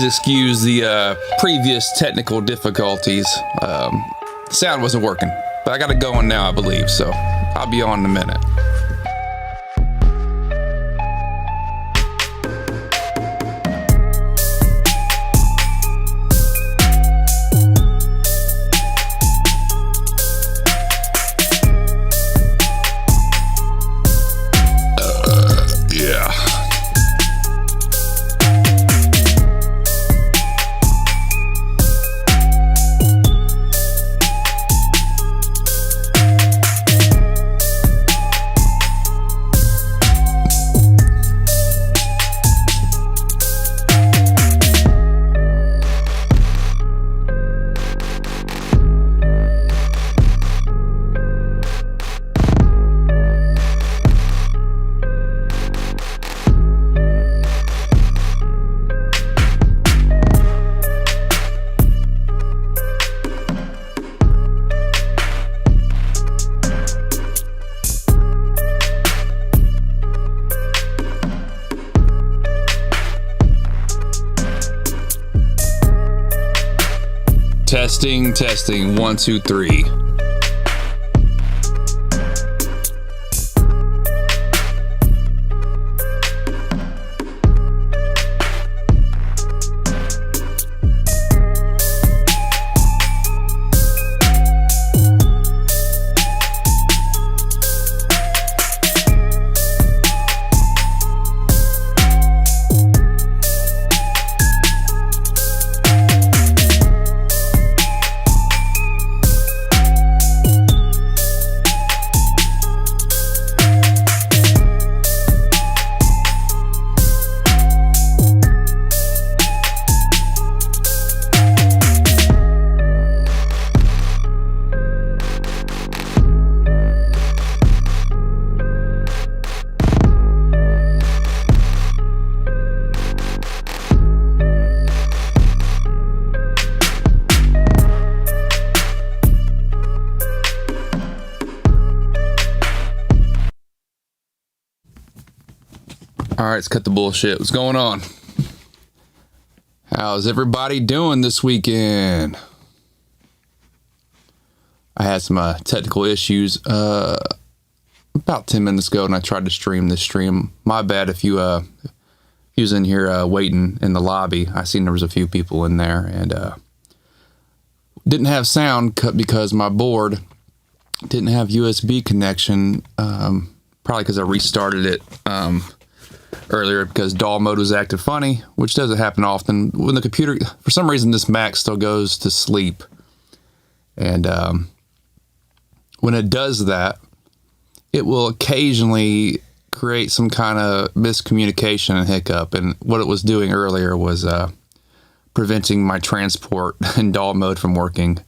Please excuse the previous technical difficulties. The sound wasn't working, but I got it going now, I believe, so I'll be on in a minute. Testing, 1, 2, 3. All right, let's cut the bullshit. What's going on? How's everybody doing this weekend? I had some technical issues about 10 minutes ago, and I tried to stream this stream. My bad if you was in here waiting in the lobby. I seen there was a few people in there, and didn't have sound cut because my board didn't have USB connection. Probably because I restarted it earlier because DAW mode was acting funny, which doesn't happen often. When the computer, for some reason, this Mac still goes to sleep. And when it does that, it will occasionally create some kind of miscommunication and hiccup. And what it was doing earlier was preventing my transport in DAW mode from working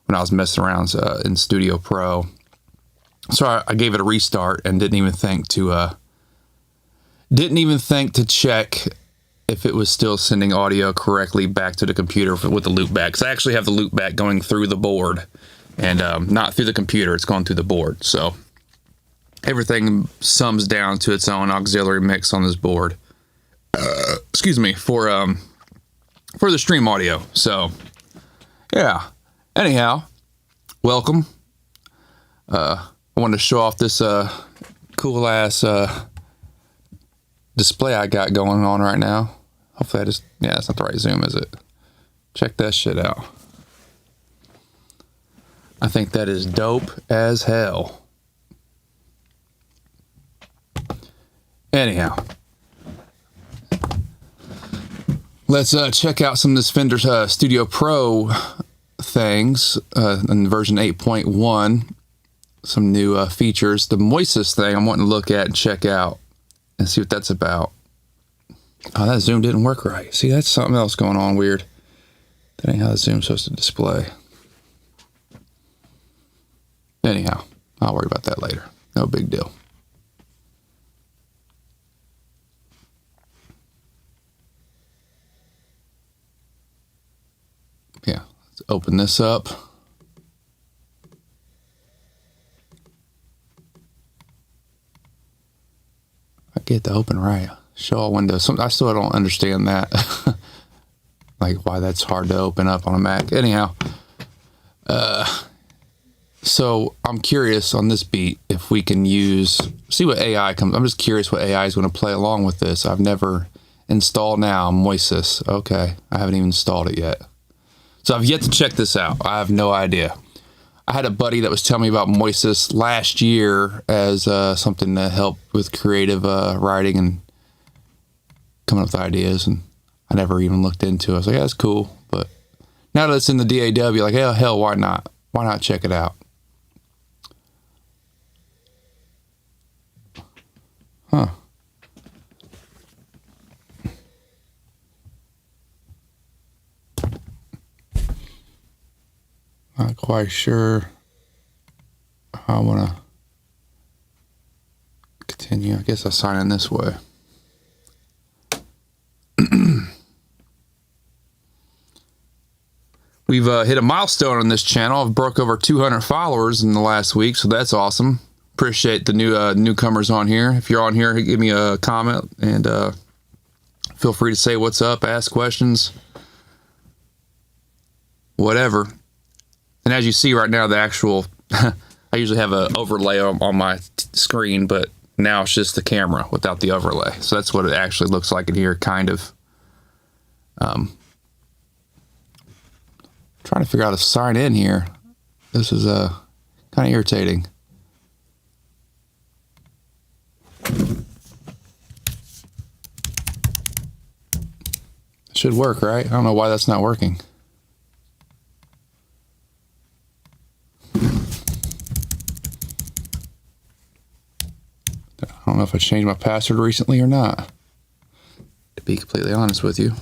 when I was messing around in Studio Pro. So I gave it a restart and didn't even think to check if it was still sending audio correctly back to the computer with the loopback. Because I actually have the loopback going through the board and not through the computer. It's going through the board. So everything sums down to its own auxiliary mix on this board. Excuse me, for the stream audio. So yeah. Anyhow, welcome. I wanted to show off this cool ass display I got going on right now. Hopefully that's not the right zoom, is it? Check that shit out. I think that is dope as hell. Anyhow, let's check out some of this Fender Studio Pro things in version 8.1. Some new features. The Moises thing I'm wanting to look at and check out and see what that's about. Oh, that zoom didn't work right. See, that's something else going on weird. That ain't how the zoom's supposed to display. Anyhow, I'll worry about that later. No big deal. Yeah, let's open this up. I get the open right. Show all windows. I still don't understand that. like why that's hard to open up on a Mac. Anyhow, so I'm curious on this beat if we can see what AI comes. I'm just curious what AI is going to play along with this. I've never installed now Moises. Okay, I haven't even installed it yet. So I've yet to check this out. I have no idea. I had a buddy that was telling me about Moises last year as something to help with creative writing and coming up with ideas, and I never even looked into it. I was like, yeah, that's cool. But now that it's in the DAW, like, hell, why not? Why not check it out? Huh. Not quite sure how I want to continue. I guess I'll sign in this way. We've hit a milestone on this channel. I've broke over 200 followers in the last week, so that's awesome. Appreciate the newcomers on here. If you're on here, give me a comment and feel free to say what's up, ask questions, whatever. And as you see right now, the actual, I usually have an overlay on my screen, but now it's just the camera without the overlay. So that's what it actually looks like in here, kind of. Trying to figure out how to sign in here. This is kind of irritating. Should work, right? I don't know why that's not working. I don't know if I changed my password recently or not, to be completely honest with you.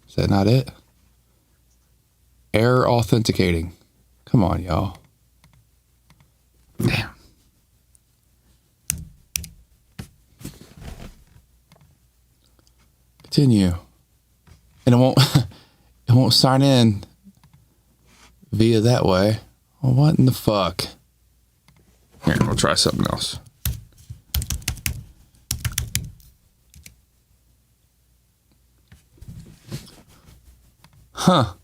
Is that not it? Error authenticating. Come on, y'all. Damn. Continue. And it won't sign in via that way. Well, what in the fuck? Here, we'll try something else. Huh.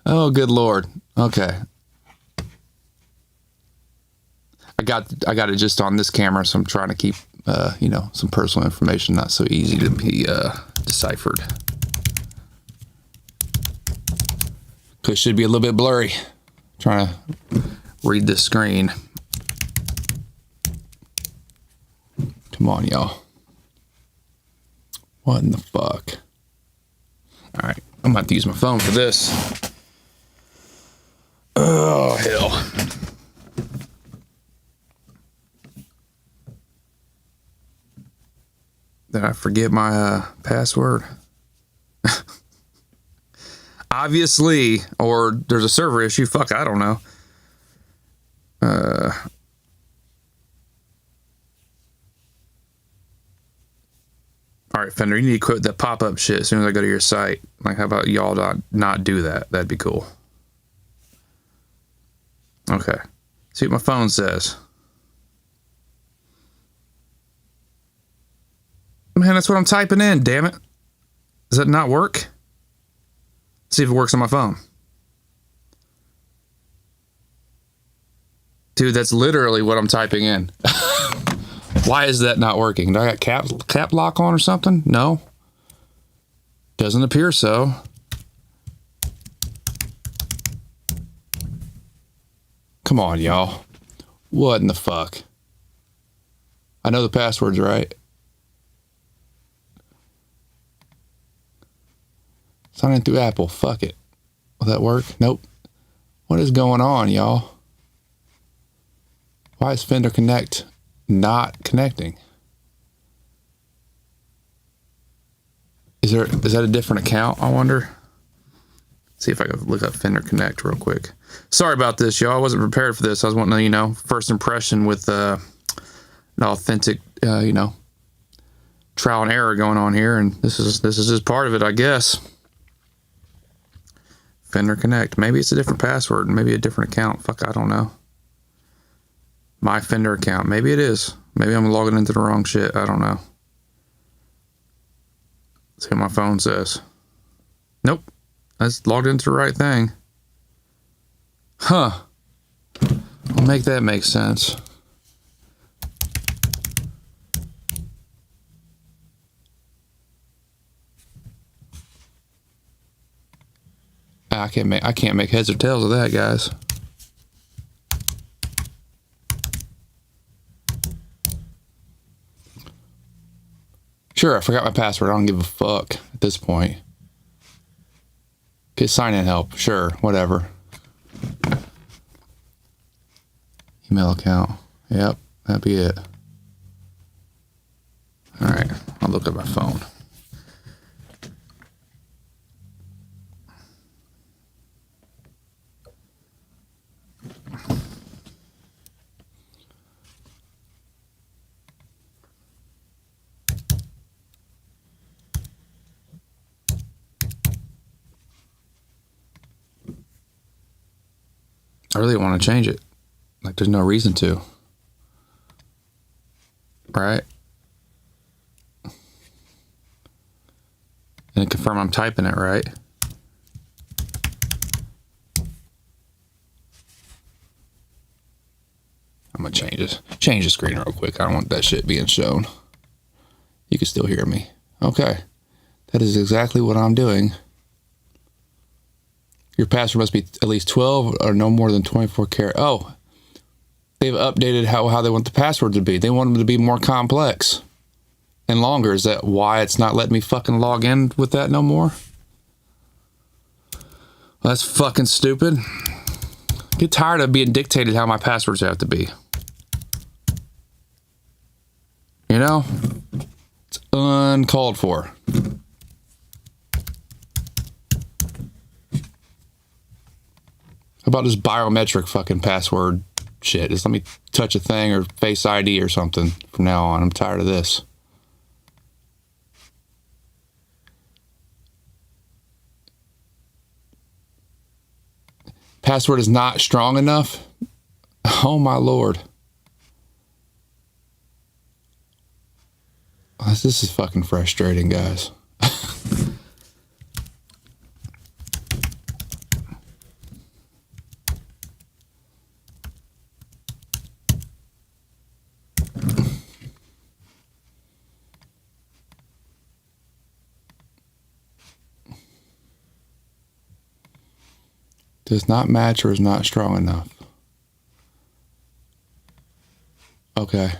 Oh, good Lord. Okay. I got it just on this camera, so I'm trying to keep, some personal information not so easy to be deciphered. It should be a little bit blurry. Trying to read the screen. Come on, y'all. What in the fuck? All right, I'm about to use my phone for this. Oh, hell. Did I forget my password? Obviously, or there's a server issue. Fuck, I don't know. All right, Fender, you need to quit that pop-up shit as soon as I go to your site. Like, how about y'all not do that? That'd be cool. Okay. See what my phone says. Man, that's what I'm typing in, damn it. Does that not work? See if it works on my phone. Dude, that's literally what I'm typing in. Why is that not working? Do I got cap lock on or something? No. Doesn't appear so. Come on, y'all. What in the fuck? I know the password's right. Sign in through Apple. Fuck it. Will that work? Nope. What is going on, y'all? Why is Fender Connect not connecting? Is that a different account, I wonder? See if I can look up Fender Connect real quick. Sorry about this, y'all. I wasn't prepared for this. I was wanting to, first impression with an authentic, trial and error going on here, and this is just part of it, I guess. Fender Connect. Maybe it's a different password, maybe a different account. Fuck, I don't know. My Fender account. Maybe it is. Maybe I'm logging into the wrong shit. I don't know. Let's see what my phone says. Nope. That's logged into the right thing. Huh. I'll make that make sense. I can't make heads or tails of that, guys. Sure, I forgot my password. I don't give a fuck at this point. Get sign-in help. Sure, whatever. Email account. Yep, that'd be it. All right, I'll look at my phone. I really want to change it. Like, there's no reason to. Right? And confirm I'm typing it right. I'm gonna change the screen real quick. I don't want that shit being shown. You can still hear me. Okay. That is exactly what I'm doing. Your password must be at least 12 or no more than 24 characters. Oh, they've updated how they want the password to be. They want them to be more complex and longer. Is that why it's not letting me fucking log in with that no more? Well, that's fucking stupid. Get tired of being dictated how my passwords have to be. You know? It's uncalled for. How about this biometric fucking password shit? Just let me touch a thing or Face ID or something from now on. I'm tired of this. Password is not strong enough? Oh my lord. This is fucking frustrating, guys. Does not match or is not strong enough. Okay.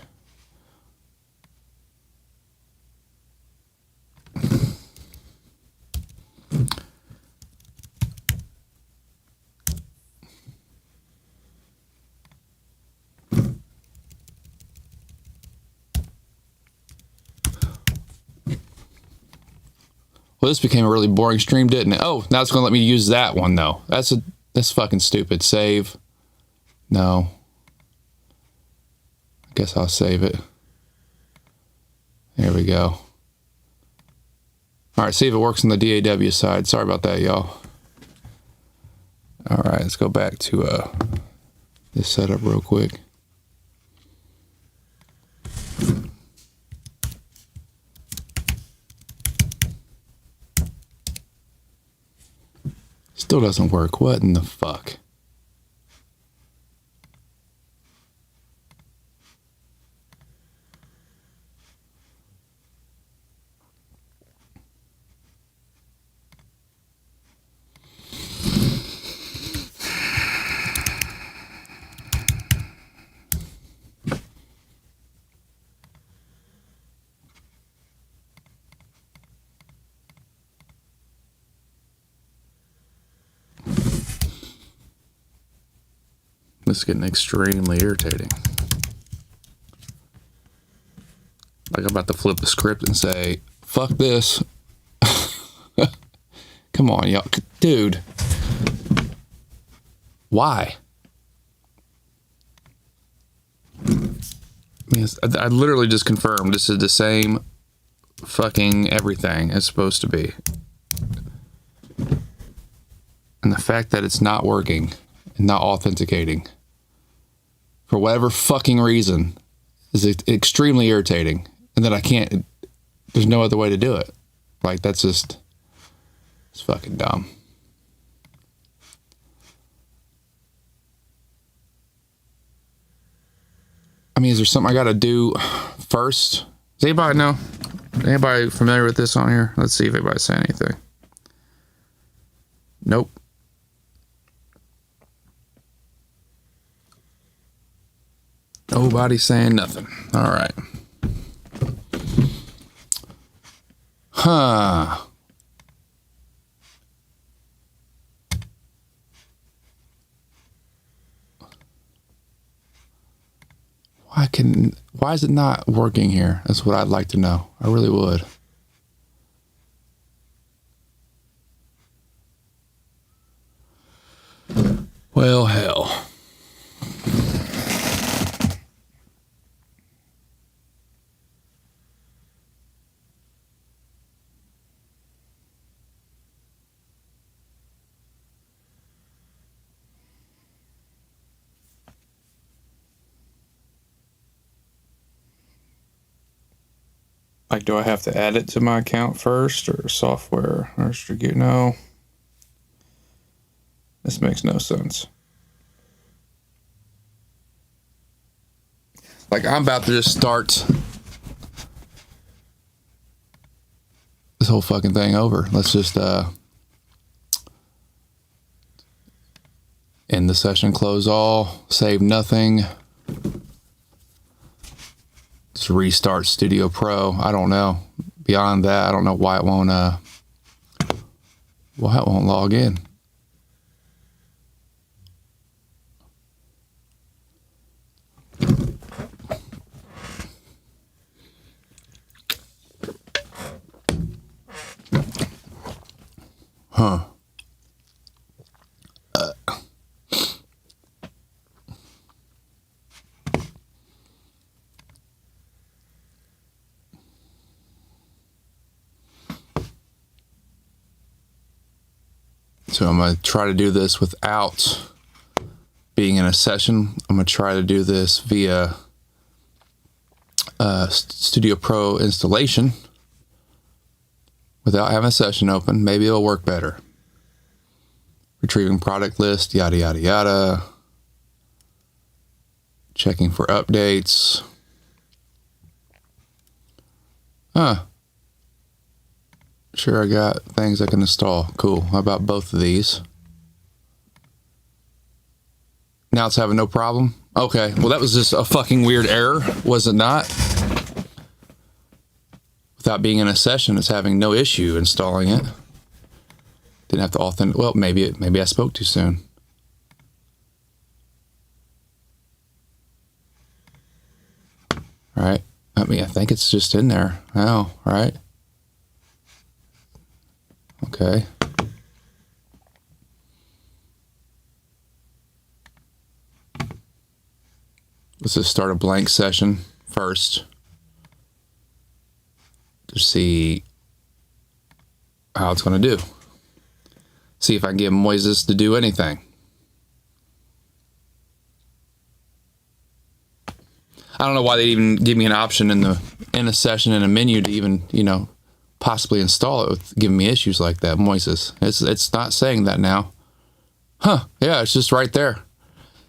Well, this became a really boring stream, didn't it? Oh, now it's going to let me use that one, though. That's fucking stupid. Save. No. I guess I'll save it. There we go. All right, see if it works on the DAW side. Sorry about that, y'all. All right, let's go back to this setup real quick. Still doesn't work. What in the fuck? This is getting extremely irritating. Like I'm about to flip the script and say, fuck this. Come on, y'all. Dude. Why? I literally just confirmed this is the same fucking everything it's supposed to be. And the fact that it's not working and not authenticating for whatever fucking reason is extremely irritating. And then I can't, there's no other way to do it. Like, that's just, it's fucking dumb. I mean, is there something I got to do first? Does anybody know? Anybody familiar with this on here? Let's see if anybody's saying anything. Nope. Nobody's saying nothing. All right. Huh. Why is it not working here? That's what I'd like to know. I really would. Well, hell. Like, do I have to add it to my account first, or software, or distribute? No. This makes no sense. Like, I'm about to just start this whole fucking thing over. Let's just end the session, close all, save nothing. Just restart Studio Pro. I don't know. Beyond that, I don't know why it won't log in. Huh. So I'm going to try to do this without being in a session. I'm going to try to do this via Studio Pro installation without having a session open. Maybe it'll work better. Retrieving product list, yada, yada, yada. Checking for updates. Sure, I got things I can install. Cool. How about both of these? Now it's having no problem? Okay. Well, that was just a fucking weird error, was it not? Without being in a session, it's having no issue installing it. Didn't have to authenticate. Well, maybe I spoke too soon. All right. I mean, I think it's just in there now, right? Okay. Let's just start a blank session first to see how it's going to do. See if I can get Moises to do anything. I don't know why they even give me an option in a session in a menu to even, possibly install it with giving me issues like that. Moises. It's not saying that now. Huh. Yeah, it's just right there.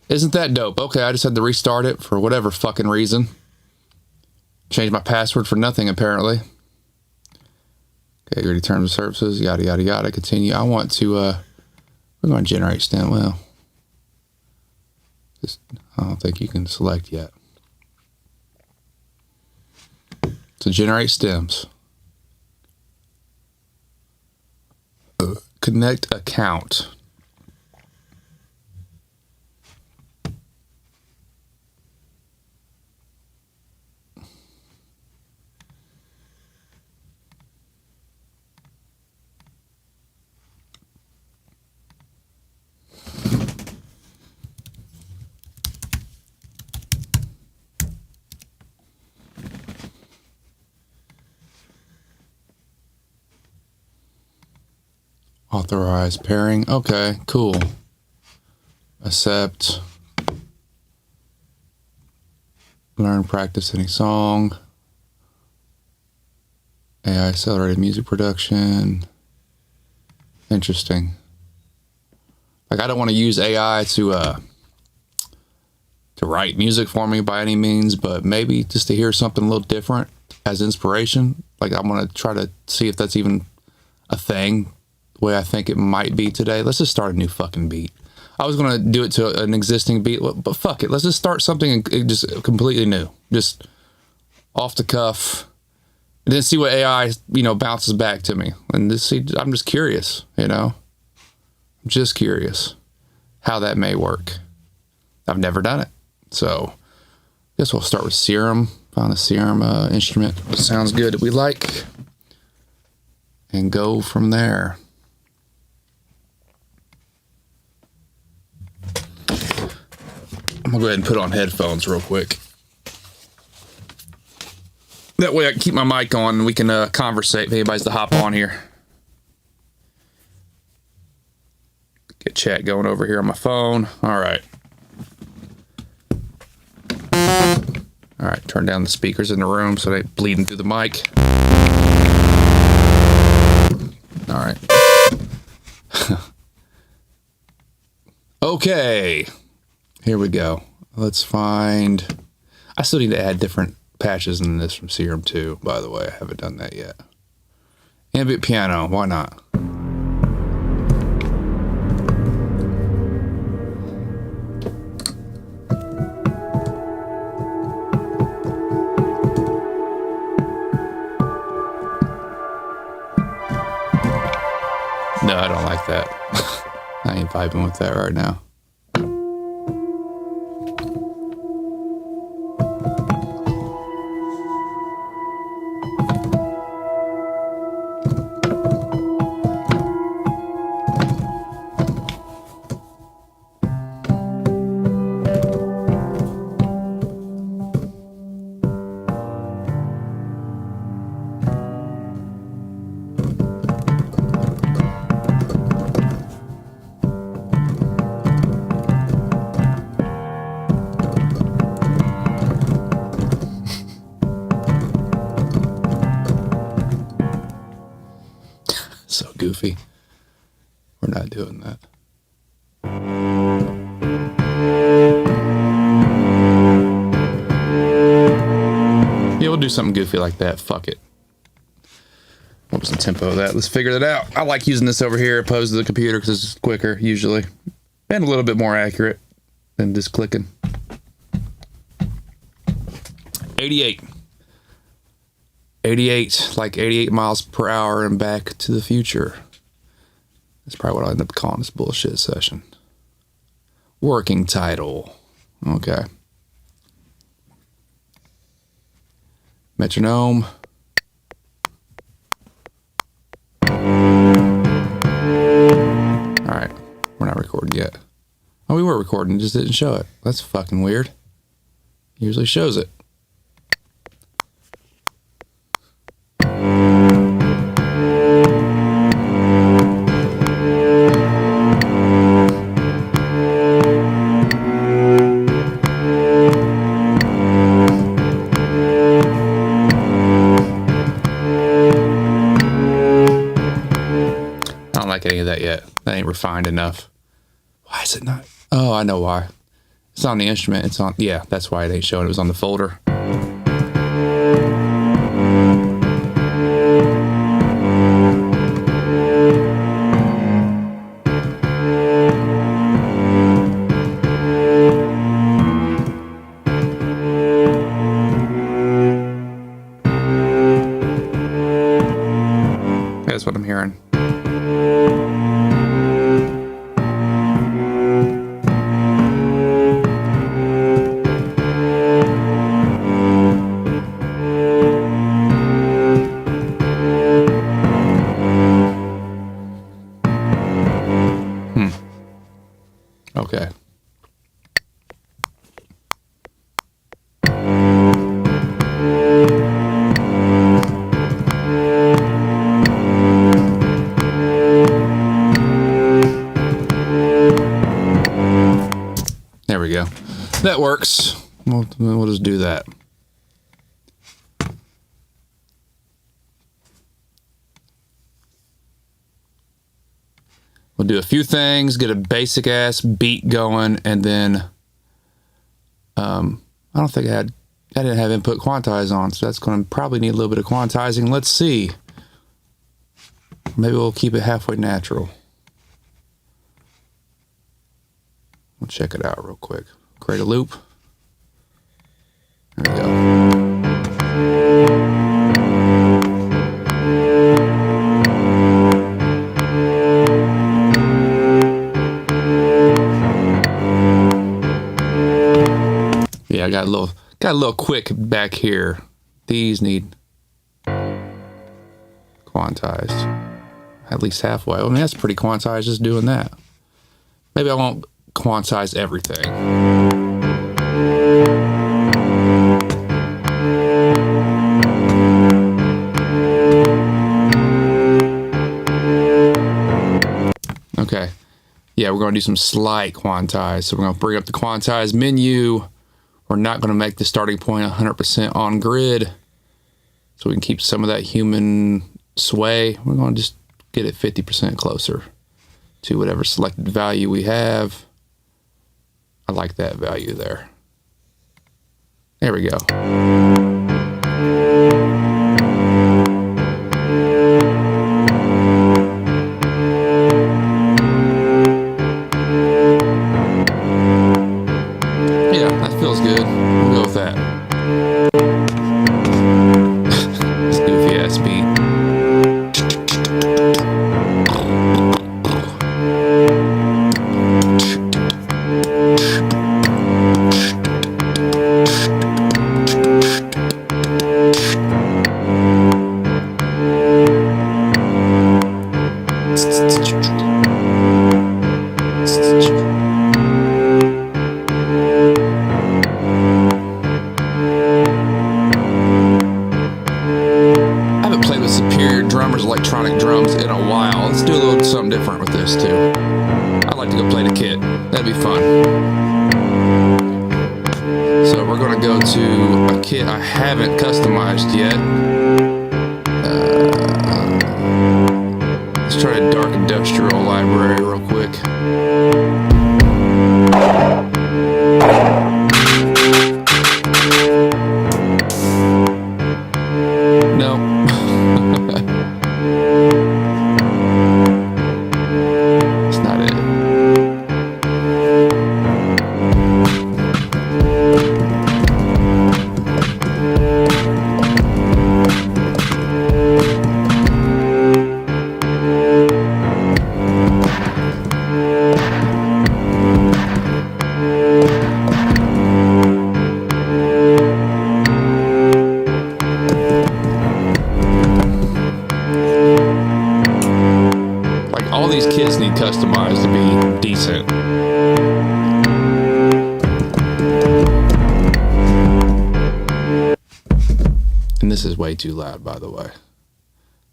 Isn't that dope? Okay, I just had to restart it for whatever fucking reason. Change my password for nothing, apparently. Okay, agree to terms of services, yada, yada, yada. Continue. I want to, we're going to generate stem. Well, I don't think you can select yet. To generate stems. Connect account. Authorize pairing. Okay, cool. Accept. Learn, practice any song. AI accelerated music production. Interesting. Like, I don't want to use AI to write music for me by any means, but maybe just to hear something a little different as inspiration. Like, I'm going to try to see if that's even a thing, the way I think it might be today. Let's just start a new fucking beat. I was going to do it to an existing beat, but fuck it. Let's just start something just completely new. Just off the cuff. And then see what AI, bounces back to me. And I'm just curious, Just curious how that may work. I've never done it. So I guess we'll start with Serum. Find a Serum instrument that sounds good that we like. And go from there. I'm going to go ahead and put on headphones real quick. That way I can keep my mic on and we can conversate if anybody's to hop on here. Get chat going over here on my phone. All right. All right, turn down the speakers in the room so they ain't bleeding through the mic. All right. Okay. Here we go. Let's find... I still need to add different patches in this from Serum too, by the way. I haven't done that yet. Ambient piano, why not? No, I don't like that. I ain't vibing with that right now. So goofy. We're not doing that. Yeah, we'll do something goofy like that. Fuck it. What was the tempo of that? Let's figure that out. I like using this over here opposed to the computer because it's quicker usually. And a little bit more accurate than just clicking. 88. 88, like 88 miles per hour and back to the future. That's probably what I'll end up calling this bullshit session. Working title. Okay. Metronome. Alright, we're not recording yet. Oh, we were recording, it just didn't show it. That's fucking weird. Usually shows it. Any of that yet. That ain't refined enough. Why is it not? Oh, I know why. It's on the instrument. It's on. Yeah, that's why it ain't showing. It was on the folder. That's what I'm hearing. Okay. There we go. That works. We'll just do that. We'll do a few things, get a basic ass beat going, and then I don't think I didn't have input quantize on, so that's going to probably need a little bit of quantizing. Let's see. Maybe we'll keep it halfway natural. We'll check it out real quick. Create a loop. There we go. Yeah, I got a little quick back here. These need quantized. At least halfway. I mean, that's pretty quantized just doing that. Maybe I won't quantize everything. Okay. Yeah, we're going to do some slight quantize. So we're going to bring up the quantize menu. We're not going to make the starting point 100% on grid, so we can keep some of that human sway. We're going to just get it 50% closer to whatever selected value we have. I like that value there. There we go. Yeah, that feels good. We'll go with that. This goofy ass beat. Electronic drums in a while. Let's do a little something different with this too. I'd like to go play the kit. That'd be fun. So we're going to go to a kit I haven't customized yet. Let's try a dark industrial library real quick. All these kits need customized to be decent. And this is way too loud, by the way.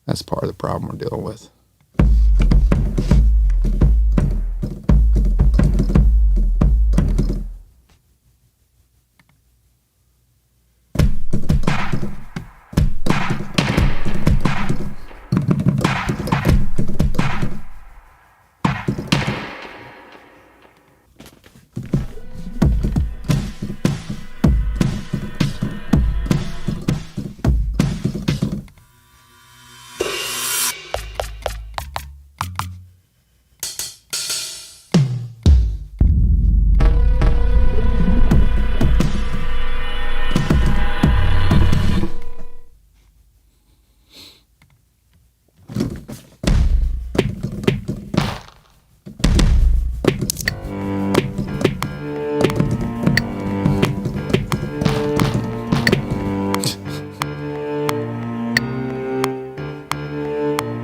That's part of the problem we're dealing with.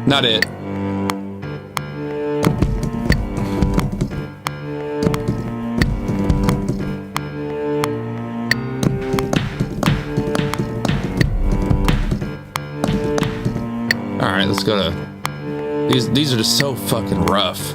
Not it. All right, let's go to these are just so fucking rough.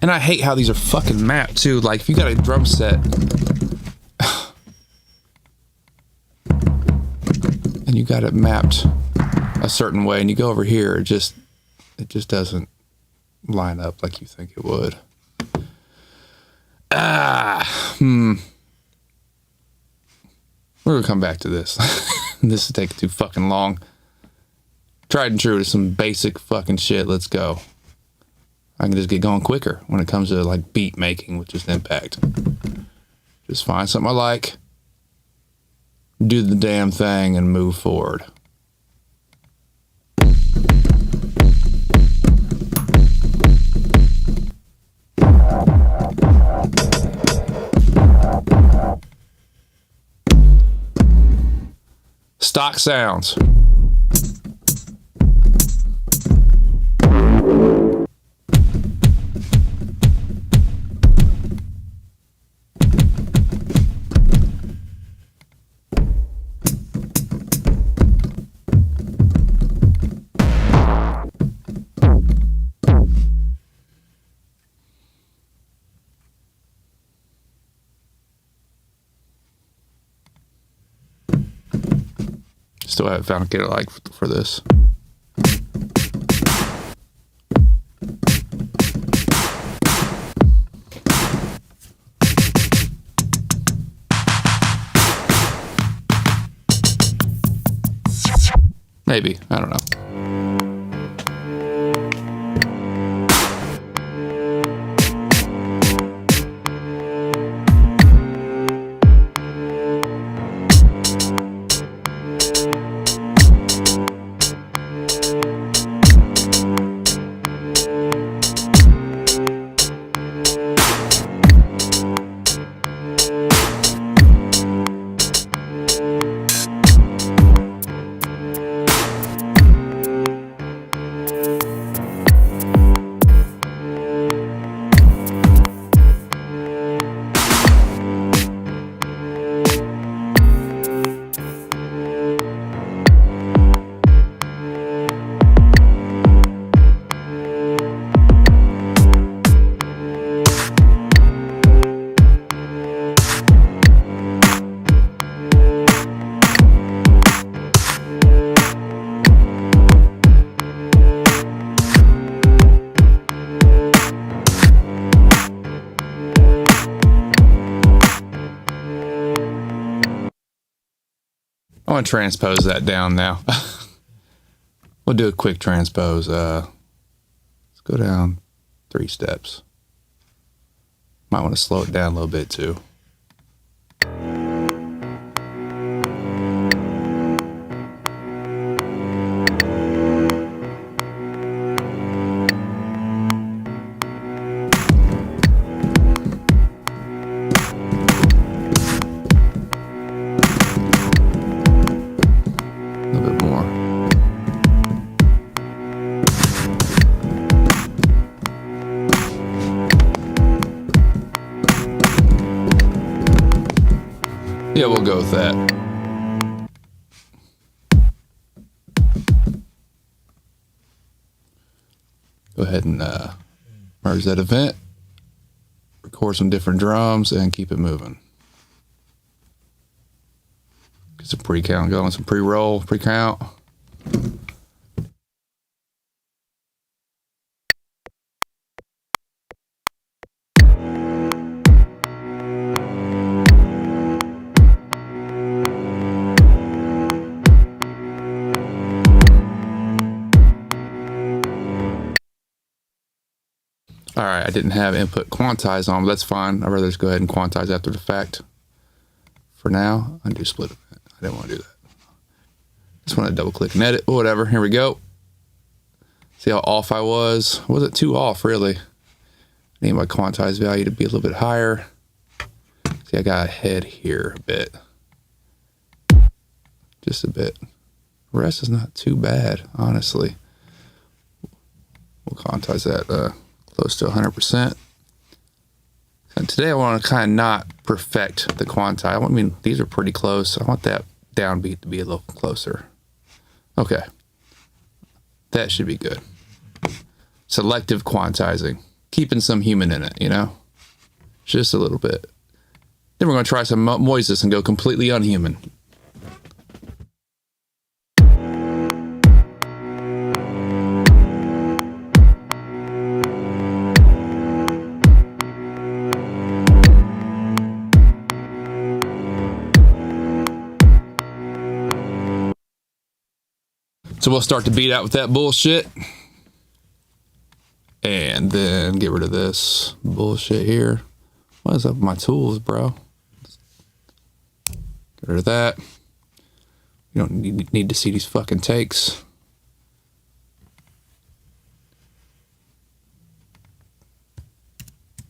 And I hate how these are fucking mapped too. Like if you got a drum set and you got it mapped a certain way and you go over here, it just doesn't line up like you think it would. We're gonna come back to this. This is taking too fucking long. Tried and true to some basic fucking shit. Let's go. I can just get going quicker when it comes to like beat making, which is impact. Just find something I like, do the damn thing, and move forward. Stock sounds. Still haven't found a kit I like for this. Maybe, I don't know. I want to transpose that down now. We'll do a quick transpose. Let's go down 3 steps. Might want to slow it down a little bit too. Yeah, we'll go with that. Go ahead and merge that event, record some different drums, and keep it moving. Get some pre-count going, some pre-roll, pre-count. All right, I didn't have input quantize on, but that's fine. I'd rather just go ahead and quantize after the fact. For now, undo split event. I didn't want to do that. Just want to double click and edit, or whatever. Here we go. See how off I was? I wasn't too off, really. I need my quantize value to be a little bit higher. See, I got ahead here a bit. Just a bit. The rest is not too bad, honestly. We'll quantize that close to 100%. And today I want to kind of not perfect the quantize. I mean, these are pretty close. I want that downbeat to be a little closer. Okay. That should be good. Selective quantizing. keeping some human in it, you know? Just a little bit. Then we're going to try some Moises and go completely unhuman. So we'll start the beat out with that bullshit. And then get rid of this bullshit here. What is up with my tools, bro? Get rid of that. You don't need to see these fucking takes.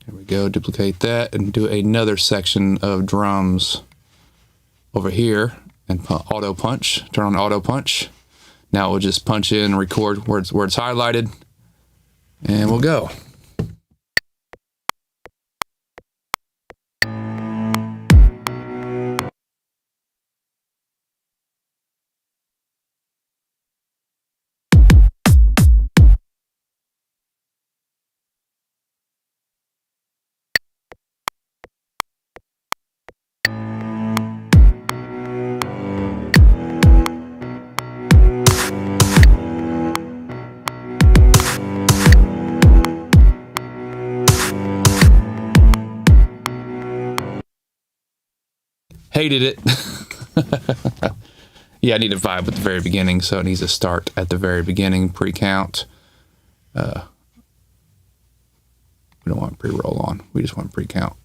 There we go. Duplicate that and do another section of drums over here and auto punch. Turn on auto punch. Now we'll just punch in, record where it's highlighted, and we'll go. Hated it. Yeah, I need a vibe at the very beginning, so it needs to start at the very beginning, pre-count. We don't want pre-roll on. We just want pre-count.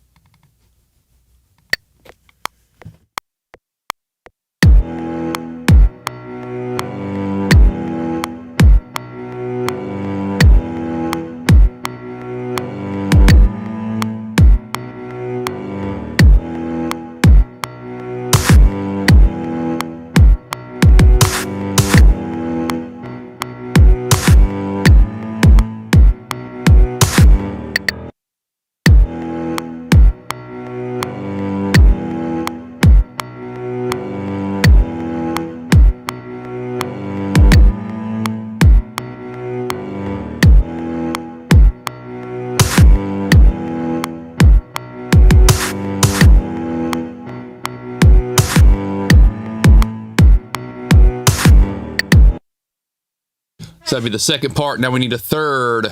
So that'd be the second part. Now we need a third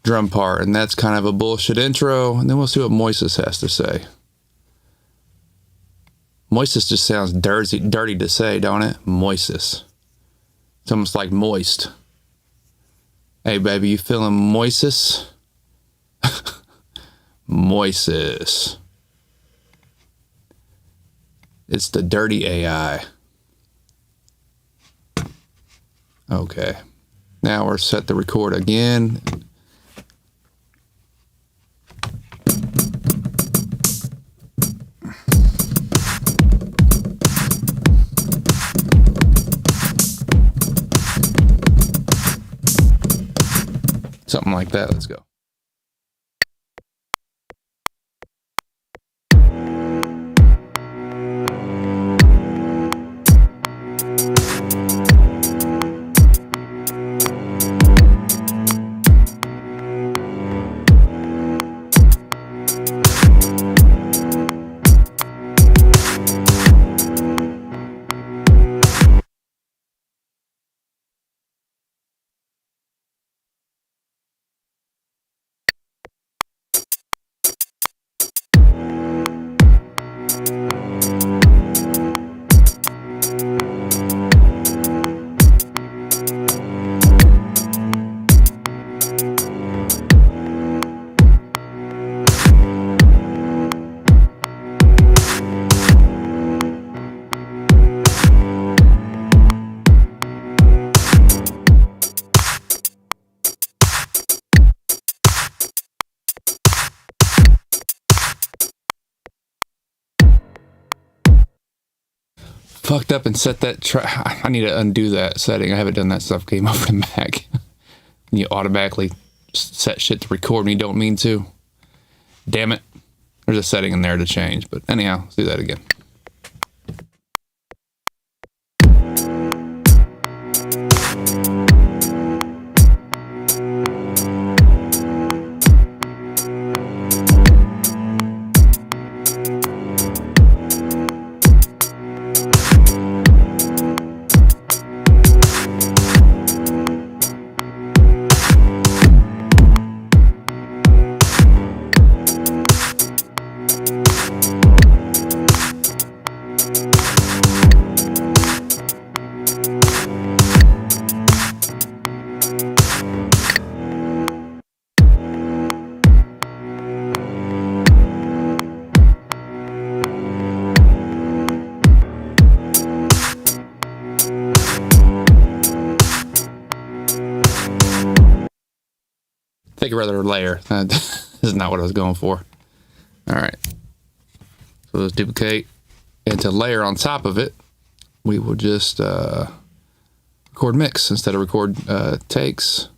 drum part, and that's kind of a bullshit intro, and then we'll see what Moises has to say. Moises just sounds dirty to say, don't it? Moises. It's almost like moist. Hey, baby, you feeling Moises? Moises. It's the dirty AI. Okay. Now we're set to record again. Something like that. Let's go. Fucked up and set that track. I need to undo that setting. I haven't done that stuff. Came over to Mac. You automatically set shit to record when you don't mean to. Damn it. There's a setting in there to change. But anyhow, let's do that again. take a regular layer. This is not what I was going for. All right. So let's duplicate. And to layer on top of it, we will just record mix instead of record takes.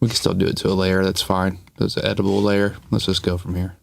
We can still do it to a layer. That's fine. That's an editable layer. Let's just go from here.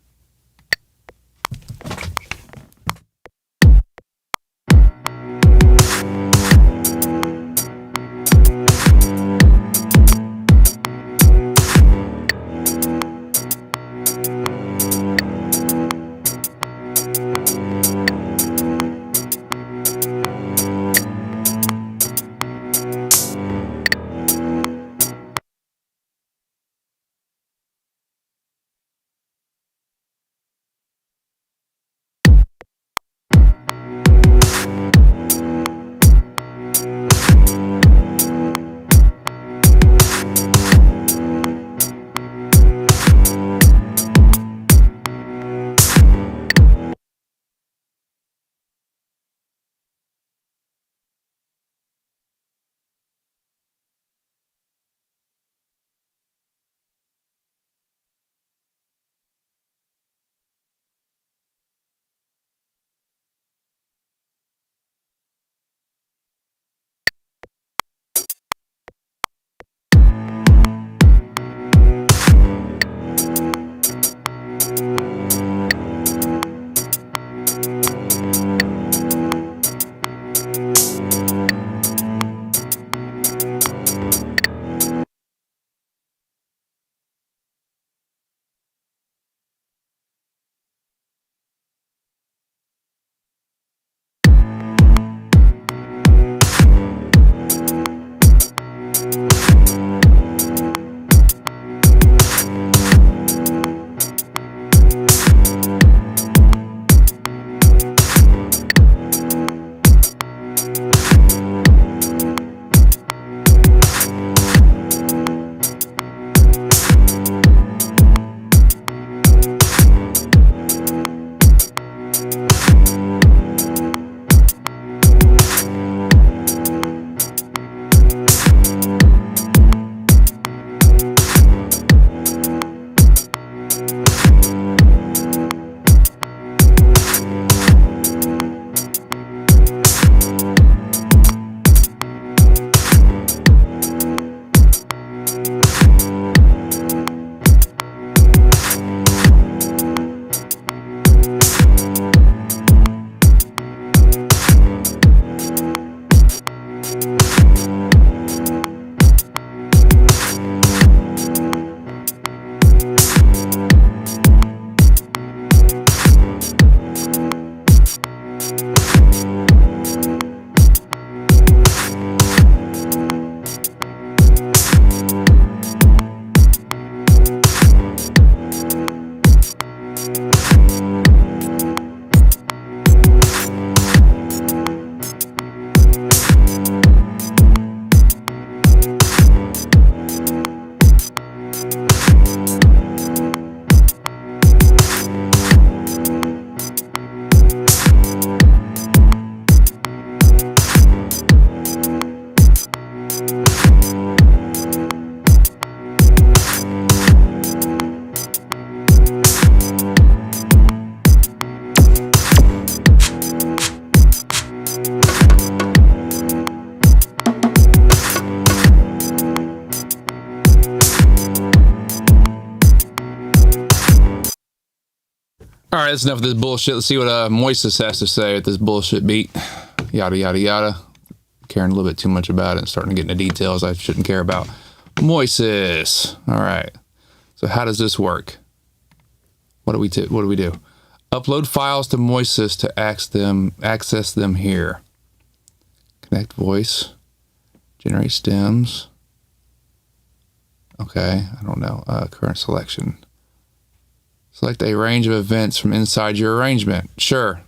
All right, that's enough of this bullshit. Let's see what Moises has to say with this bullshit beat. Yada, yada, yada. Caring a little bit too much about it and starting to get into details I shouldn't care about. Moises. All right. So how does this work? What do we do? Upload files to Moises to access them here. Connect voice. Generate stems. Okay, I don't know. Current selection. Select a range of events from inside your arrangement. Sure.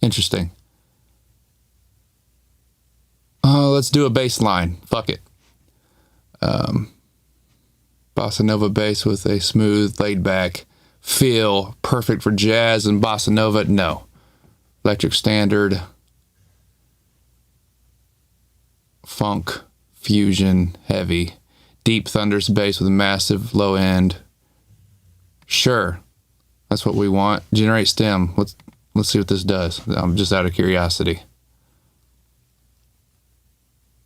Interesting. Let's do a bass line. Fuck it. Bossa Nova bass with a smooth, laid back feel. Perfect for jazz and bossa nova. No. electric standard, funk, fusion, heavy, deep thunderous bass with a massive low end. Sure, that's what we want. Generate stem. Let's see what this does. I'm just out of curiosity.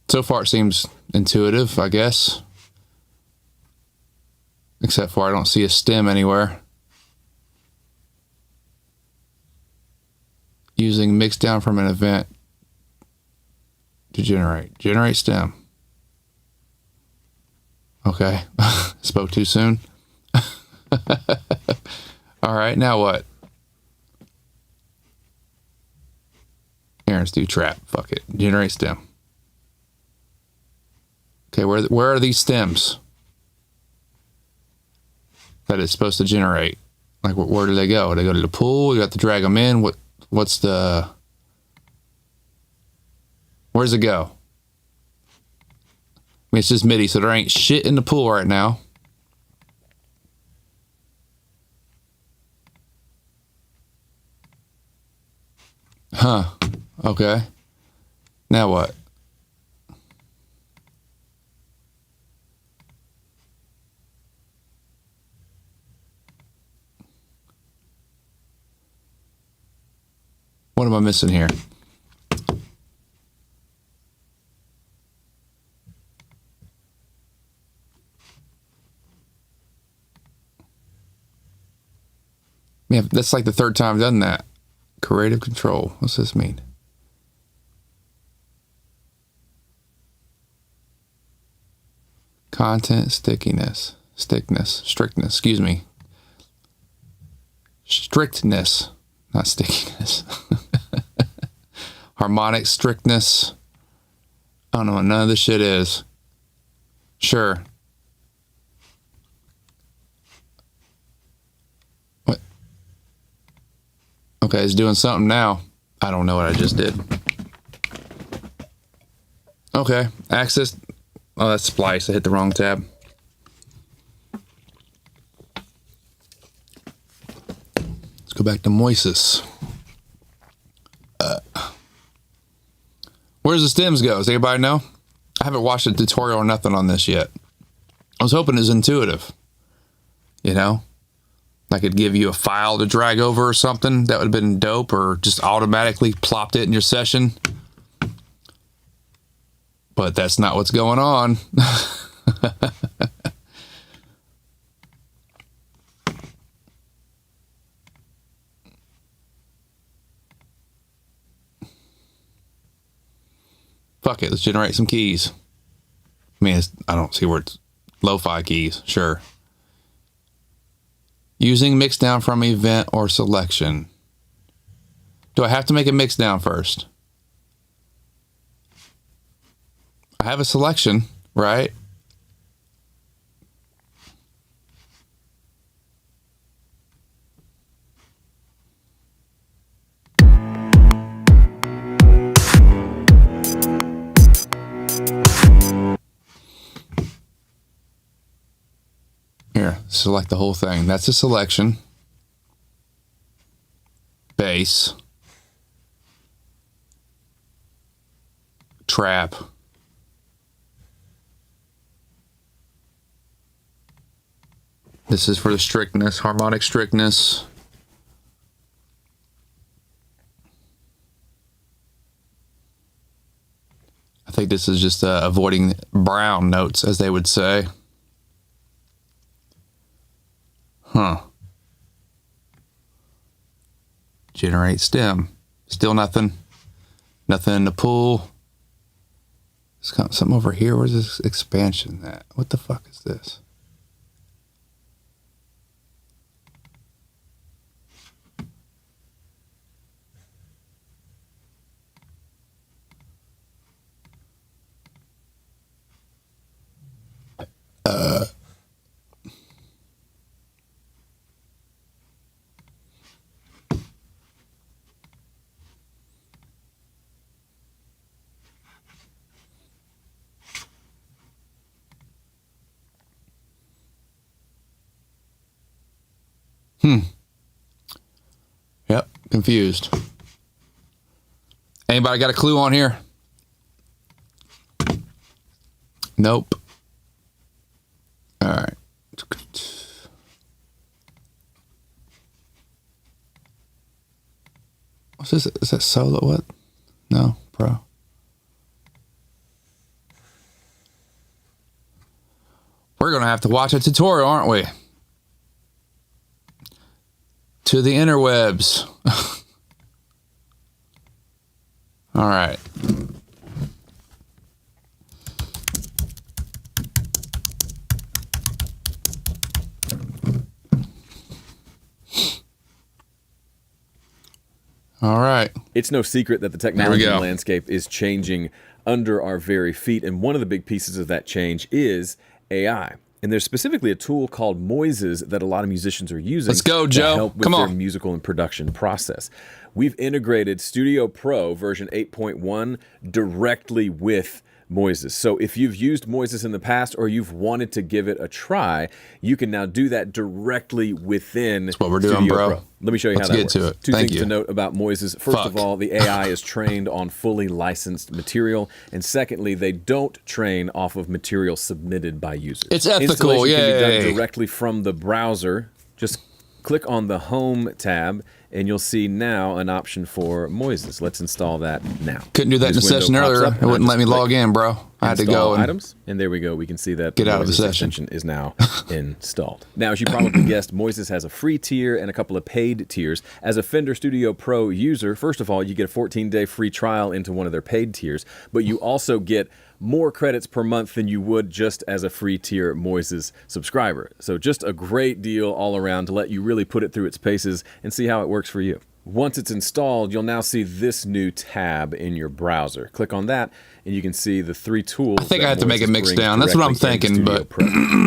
So far it seems intuitive, I guess. Except for I don't see a stem anywhere. Using mix down from an event to generate stem. Okay. Spoke too soon. All right, now what? Here, let's do trap. Fuck it. Generate stem. Okay, where are these stems that it's supposed to generate? Like, where do they go? They go to the pool. You have to drag them in. What's the? Where's it go? I mean, it's just MIDI, so there ain't shit in the pool right now. Huh. Okay. Now what? What am I missing here? Man, that's like the third time I've done that. Creative control. What's this mean? Content, strictness, excuse me. Strictness, not stickiness. Harmonic strictness. I don't know what none of this shit is. Sure. What? Okay, it's doing something now. I don't know what I just did. Okay, access. Oh, that's splice. I hit the wrong tab. Let's go back to Moises. Where's the stems go? Does anybody know? I haven't watched a tutorial or nothing on this yet. I was hoping it was intuitive. You know? I could give you a file to drag over or something. That would have been dope, or just automatically plopped it in your session. But that's not what's going on. Fuck it, let's generate some keys. I mean, I don't see where it's lo-fi keys, sure. Using mix down from event or selection. Do I have to make a mix down first? I have a selection, right? Here, select the whole thing. That's a selection. Bass. Trap. This is for the strictness, harmonic strictness. I think this is just avoiding brown notes, as they would say. Huh. Generate stem. Still nothing. Nothing in the pool. There's something over here. Where's this expansion at? What the fuck is this? Yep, confused. Anybody got a clue on here? Nope. All right. What's this? Is that solo? What? No, pro. We're going to have to watch a tutorial, aren't we? To the interwebs. All right. All right. It's no secret that the technology landscape is changing under our very feet, and one of the big pieces of that change is AI. And there's specifically a tool called Moises that a lot of musicians are using. Let's go, Joe. To help with their musical and production process. We've integrated Studio Pro version 8.1 directly with Moises. So if you've used Moises in the past or you've wanted to give it a try, you can now do that directly within That's what we're doing, Studio bro. Pro. Let me show you how that works. To it. Two things to note about Moises. First of all, the AI is trained on fully licensed material. And secondly, they don't train off of material submitted by users. It's ethical, Installation can be done directly from the browser. Just click on the Home tab, and you'll see now an option for Moises. Let's install that now. Couldn't do that in the session earlier. It wouldn't let me log in, bro. I had to go and items, and there we go. We can see that get out of the session. Extension is now installed. Now, as you probably guessed, Moises has a free tier and a couple of paid tiers. As a Fender Studio Pro user, first of all, you get a 14-day free trial into one of their paid tiers, but you also get more credits per month than you would just as a free tier Moises subscriber. So just a great deal all around to let you really put it through its paces and see how it works for you. Once it's installed, you'll now see this new tab in your browser. Click on that, and you can see the three tools. I think I have to make it mix down. That's what I'm thinking, but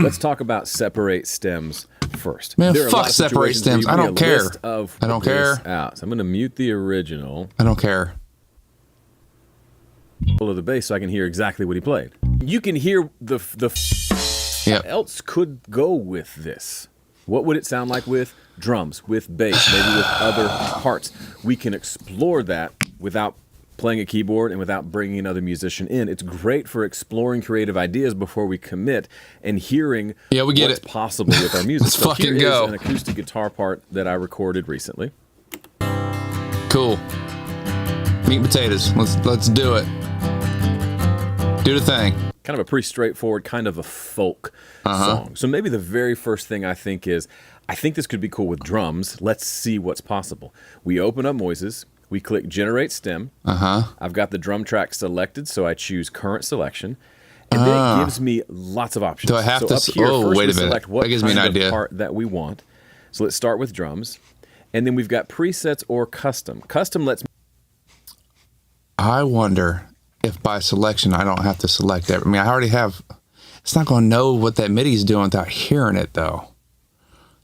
let's talk about separate stems first. Man, fuck separate stems. I don't care. I don't care. So I'm going to mute the original. I don't care. Of the bass so I can hear exactly what he played. You can hear the Yep. What else could go with this? What would it sound like with drums, with bass, maybe with other parts? We can explore that without playing a keyboard and without bringing another musician in. It's great for exploring creative ideas before we commit and hearing what's possible with our music. Let's fucking go. An acoustic guitar part that I recorded recently. Cool. Meat and potatoes. Let's do it. Do the thing. Kind of a pretty straightforward, kind of a folk song. So maybe the very first thing I think is, I think this could be cool with drums. Let's see what's possible. We open up Moises. We click Generate Stem. I've got the drum track selected, so I choose Current Selection. And then it gives me lots of options. Do I have to? Up here, oh, first wait a minute. Select what that gives me an idea. Part that we want. So let's start with drums. And then we've got presets or custom. Custom lets me. I wonder if by selection I don't have to select everything. I mean, I already have. It's not going to know what that MIDI is doing without hearing it, though.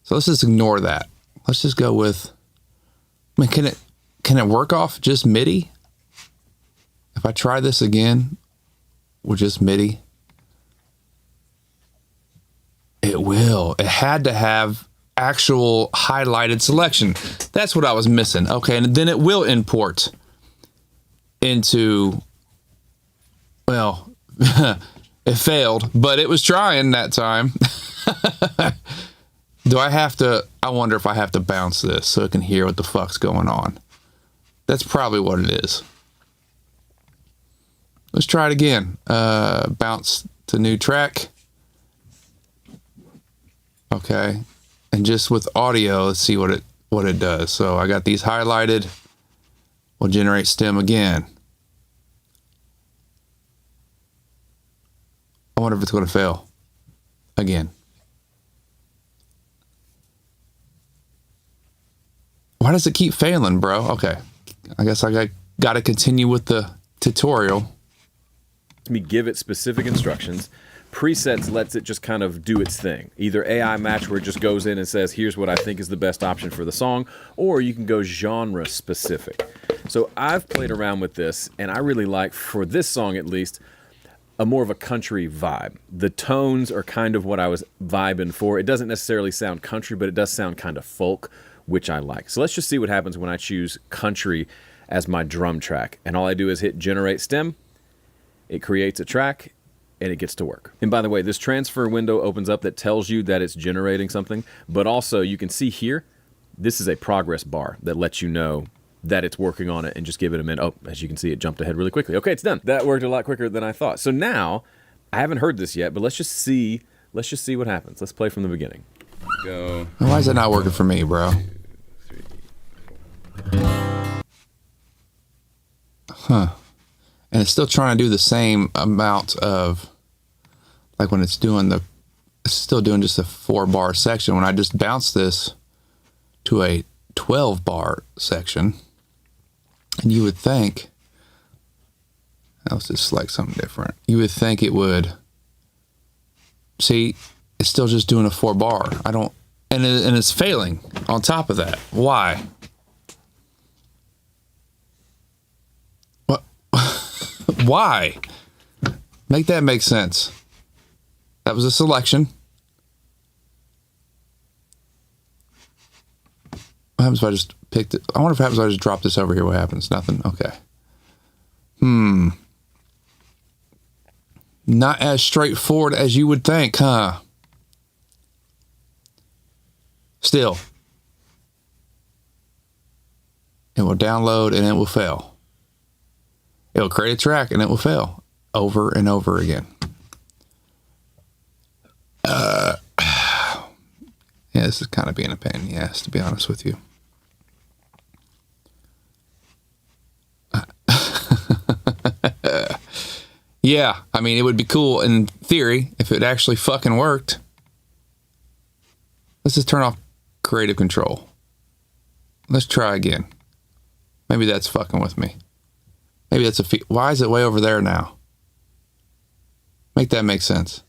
So let's just ignore that. Let's just go with. I mean, can it work off just MIDI? If I try this again with just MIDI, it will. It had to have actual highlighted selection. That's what I was missing. Okay, and then it will import into, well, it failed, but it was trying that time. Do I have to, I wonder if I have to bounce this so it can hear what the fuck's going on. That's probably what it is. Let's try it again. Bounce to new track. Okay. And just with audio, let's see what it does. So I got these highlighted. We'll generate stem again. I wonder if it's going to fail again. Why does it keep failing, bro? Okay. I guess I got to continue with the tutorial. Let me give it specific instructions. Presets lets it just kind of do its thing. Either AI match, where it just goes in and says, here's what I think is the best option for the song, or you can go genre specific. So I've played around with this, and I really like, for this song at least, a more of a country vibe. The tones are kind of what I was vibing for. It doesn't necessarily sound country, but it does sound kind of folk, which I like. So let's just see what happens when I choose country as my drum track. And all I do is hit generate stem. It creates a track and it gets to work. And by the way, this transfer window opens up that tells you that it's generating something, but also you can see here, this is a progress bar that lets you know that it's working on it, and just give it a minute. Oh, as you can see, it jumped ahead really quickly. Okay, it's done. That worked a lot quicker than I thought. So now, I haven't heard this yet, but let's just see what happens. Let's play from the beginning. Go. Why is it not working for me, bro? Huh. And it's still trying to do the same amount of, like when it's still doing just a 4-bar section. When I just bounce this to a 12-bar section, and you would think, let's just select something different. You would think it would, see, it's still just doing a 4-bar. And it's failing on top of that. Why? What? Why? Make that make sense. That was a selection. What happens if I just picked it? I wonder if it happens if I just drop this over here. What happens? Nothing. Okay. Not as straightforward as you would think, huh? Still, it will download and it will fail. It will create a track and it will fail over and over again. Yeah, this is kind of being a pain in the ass, to be honest with you. Yeah, I mean, it would be cool in theory if it actually fucking worked. Let's just turn off creative control. Let's try again. Maybe that's fucking with me. Maybe that's why is it way over there now? Make that make sense.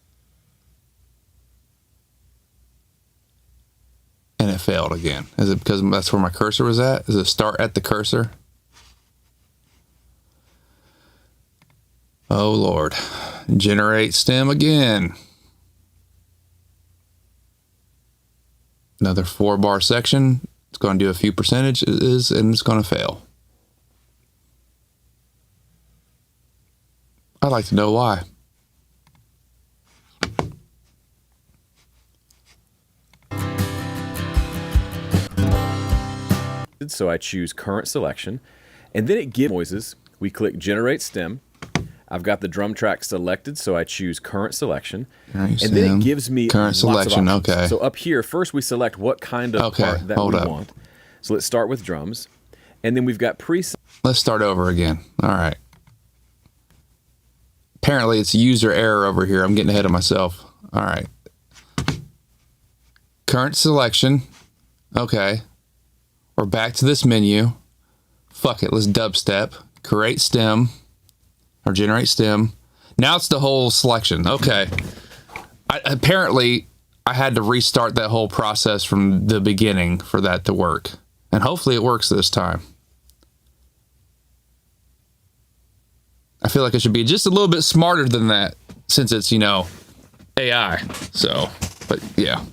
And it failed again. Is it because that's where my cursor was at? Does it start at the cursor? Oh, Lord. Generate stem again. Another 4-bar section. It's going to do a few percentages and it's going to fail. I'd like to know why. So I choose current selection, and then it gives Moises. We click generate stem. I've got the drum track selected, so I choose current selection. And then it gives me current selection. Okay. So up here, first we select what kind of part that we want. So let's start with drums. And then we've got preset. Let's start over again. All right. Apparently it's user error over here. I'm getting ahead of myself. All right. Current selection. Okay. We're back to this menu. Fuck it. Let's dubstep. Create stem. Or generate stem. Now it's the whole selection. Okay. Apparently, I had to restart that whole process from the beginning for that to work. And hopefully it works this time. I feel like it should be just a little bit smarter than that since it's, AI. So, but yeah.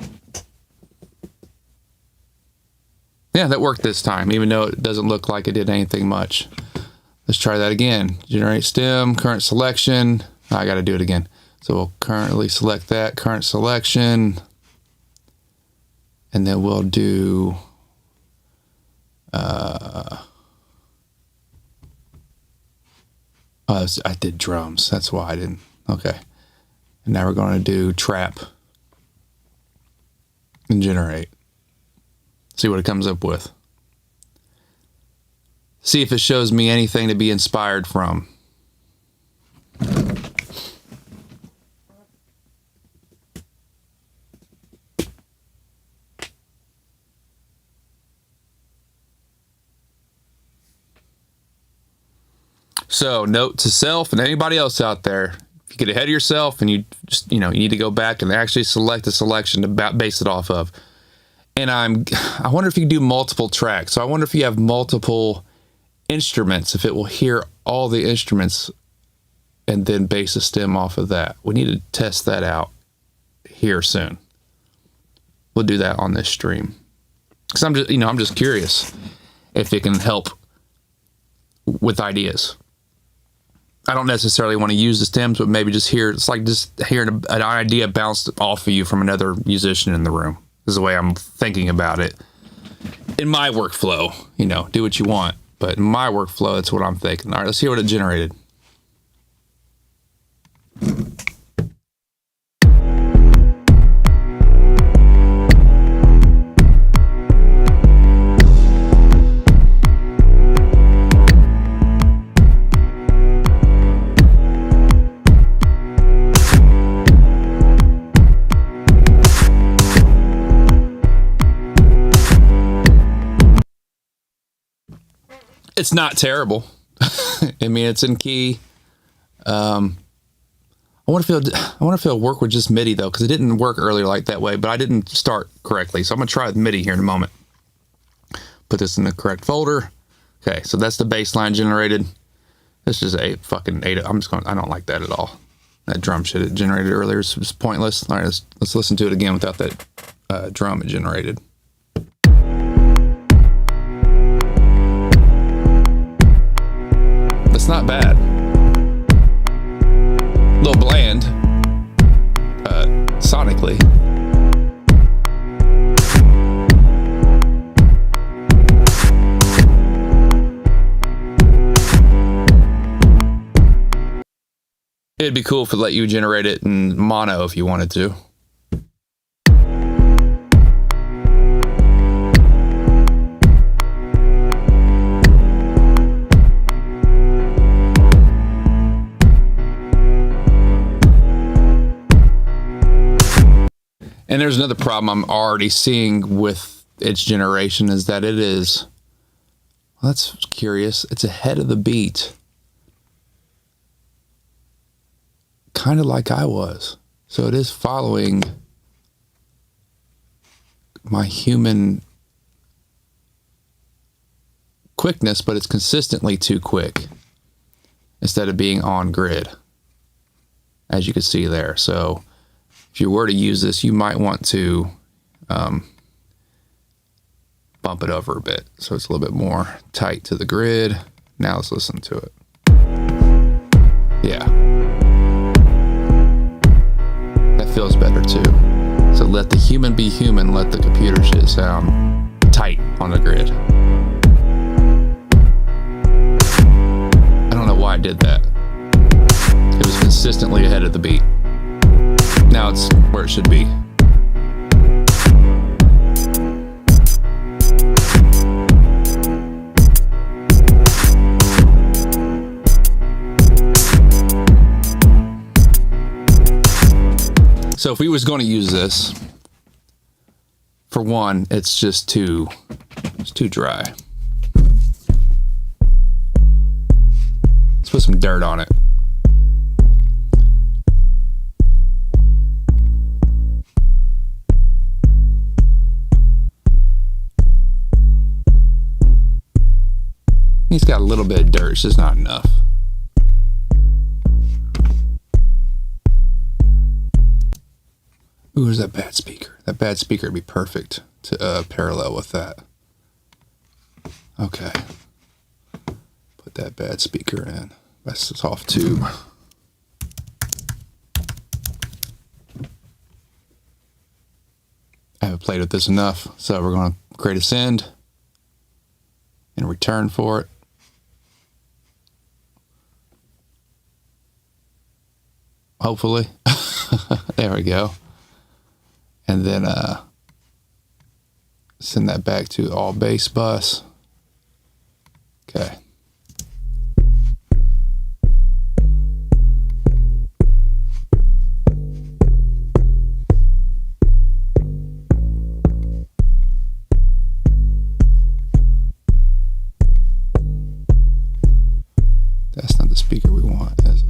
Yeah, that worked this time, even though it doesn't look like it did anything much. Let's try that again. Generate stem, current selection. I got to do it again. So we'll currently select that, current selection. And then we'll do... I did drums. That's why I didn't. Okay. And now we're going to do trap. And generate. See what it comes up with. See if it shows me anything to be inspired from. So, note to self and anybody else out there, if you get ahead of yourself and you just, you need to go back and actually select a selection to base it off of. And I wonder if you can do multiple tracks. So I wonder if you have multiple instruments, if it will hear all the instruments and then base a stem off of that. We need to test that out here soon. We'll do that on this stream. Because I'm just curious if it can help with ideas. I don't necessarily want to use the stems, but maybe just hear, it's like just hearing an idea bounced off of you from another musician in the room. This is the way I'm thinking about it. In my workflow, you know, do what you want, but in my workflow, that's what I'm thinking. All right, let's hear what it generated. It's not terrible. I mean, it's in key. I want to feel work with just MIDI though, because it didn't work earlier like that way, but I didn't start correctly. So I'm gonna try with MIDI here in a moment. Put this in the correct folder. Okay, so that's the bass line generated. This is a fucking 8. I don't like that at all. That drum shit it generated earlier is pointless. All right, let's listen to it again without that drum it generated. It's not bad. A little bland, sonically. It'd be cool if it let you generate it in mono if you wanted to. And there's another problem I'm already seeing with its generation is that it is, well, that's curious, it's ahead of the beat. Kind of like I was. So it is following my human quickness, but it's consistently too quick instead of being on grid, as you can see there. So if you were to use this, you might want to bump it over a bit so it's a little bit more tight to the grid. Now let's listen to it. Yeah. That feels better too. So let the human be human, let the computer shit sound tight on the grid. I don't know why I did that. It was consistently ahead of the beat. Now it's where it should be. So if we was going to use this, for one, it's just too dry. Let's put some dirt on it. He's got a little bit of dirt, it's just not enough. Ooh, there's that bad speaker. That bad speaker would be perfect to parallel with that. Okay. Put that bad speaker in. That's the soft tube. I haven't played with this enough, so we're going to create a send and return for it. Hopefully. There we go. And then send that back to all bass bus. Okay. That's not the speaker we want, is it?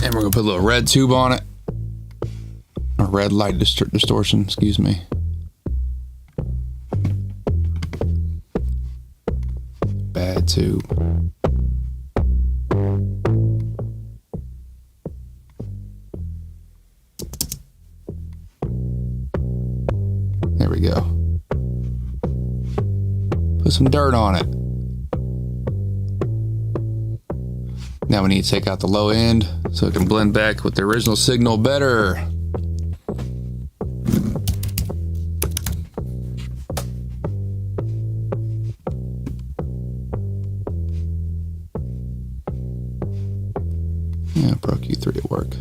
And we're gonna put a little red tube on it. A red light distortion, excuse me. Bad tube. There we go. Put some dirt on it. Now we need to take out the low end so it can blend back with the original signal better. Yeah, Pro Q3 at work.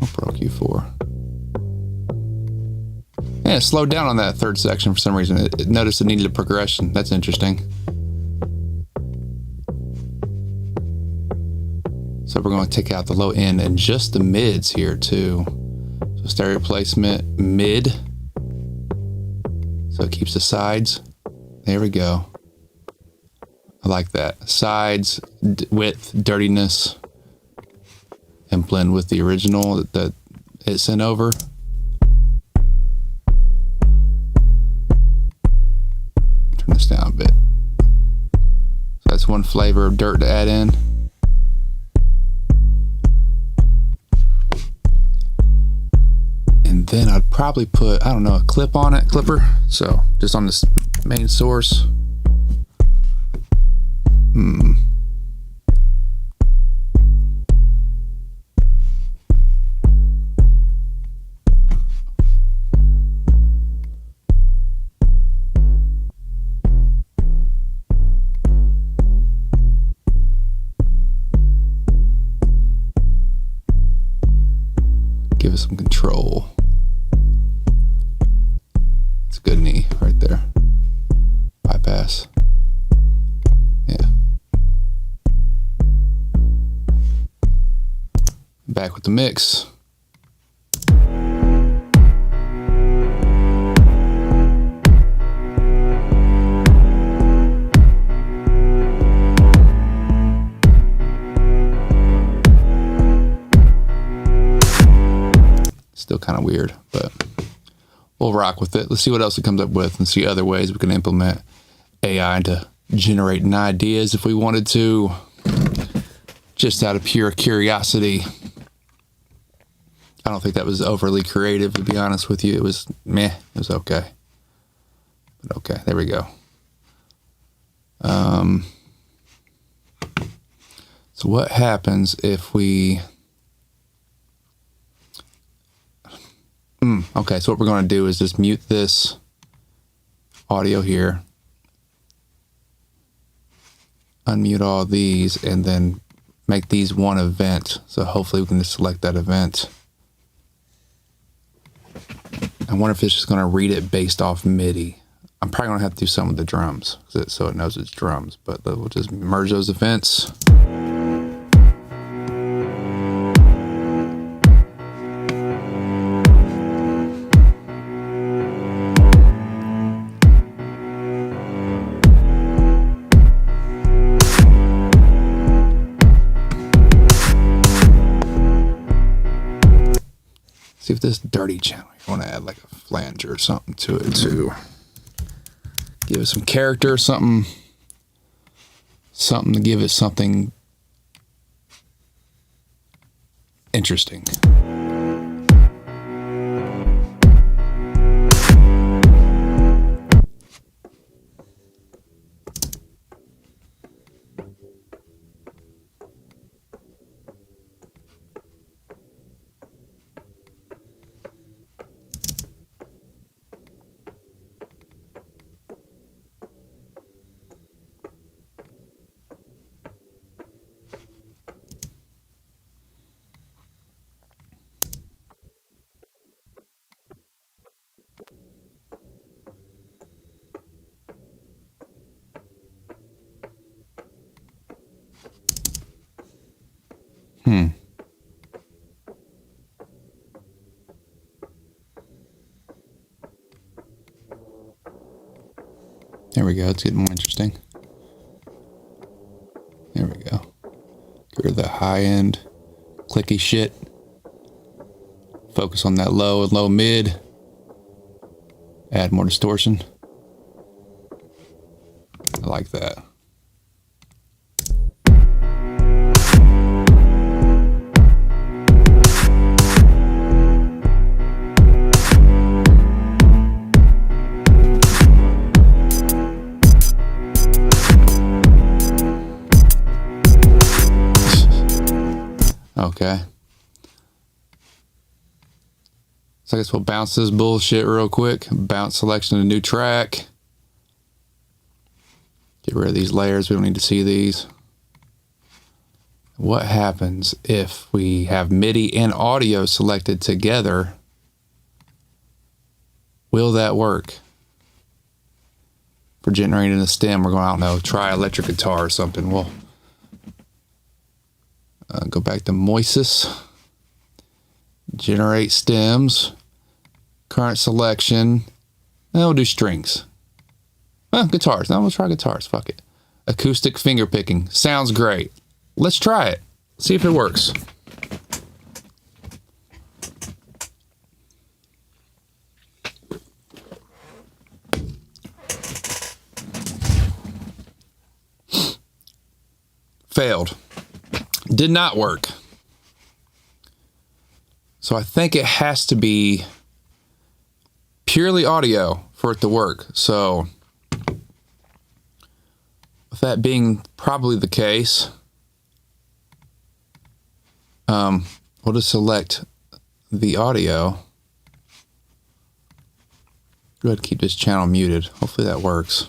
Or Pro Q4. Yeah, it slowed down on that third section for some reason. It noticed it needed a progression. That's interesting. So we're going to take out the low end and just the mids here too. So stereo placement, mid. So it keeps the sides. There we go. I like that. Sides, width, dirtiness, and blend with the original that it sent over. Turn this down a bit. So that's one flavor of dirt to add in. And then I'd probably put, I don't know, a clip on it, clipper. So just on this main source. Give it some control. It's a good knee right there. Bypass. Yeah. Back with the mix. Still kind of weird, but we'll rock with it. Let's see what else it comes up with and see other ways we can implement AI to generating ideas if we wanted to, just out of pure curiosity. I don't think that was overly creative, to be honest with you. It was meh. It was okay. But okay, there we go. So what happens if we... Okay, so what we're going to do is just mute this audio here, unmute all these, and then make these one event. So hopefully we can just select that event. I wonder if it's just going to read it based off MIDI. I'm probably going to have to do some with the drums so it knows it's drums, but we'll just merge those events. See if this dirty channel, you want to add like a flanger or something to it to give it some character, something to give it something interesting. There we go. It's getting more interesting. There we go. Get rid of the high end. clicky shit. Focus on that low and low mid. Add more distortion. I like that. Okay. So I guess we'll bounce this bullshit real quick. Bounce selection to new track. Get rid of these layers. We don't need to see these. What happens if we have MIDI and audio selected together? Will that work? For generating a stem, we're going, I don't know, try electric guitar or something. We'll go back to Moises. Generate stems. Current selection. Then we'll do strings. Guitars. Now we'll try guitars. Fuck it. Acoustic finger picking. Sounds great. Let's try it. See if it works. Failed. Did not work. So I think it has to be purely audio for it to work. So with that being probably the case, we'll just select the audio. Go ahead and keep this channel muted. Hopefully that works.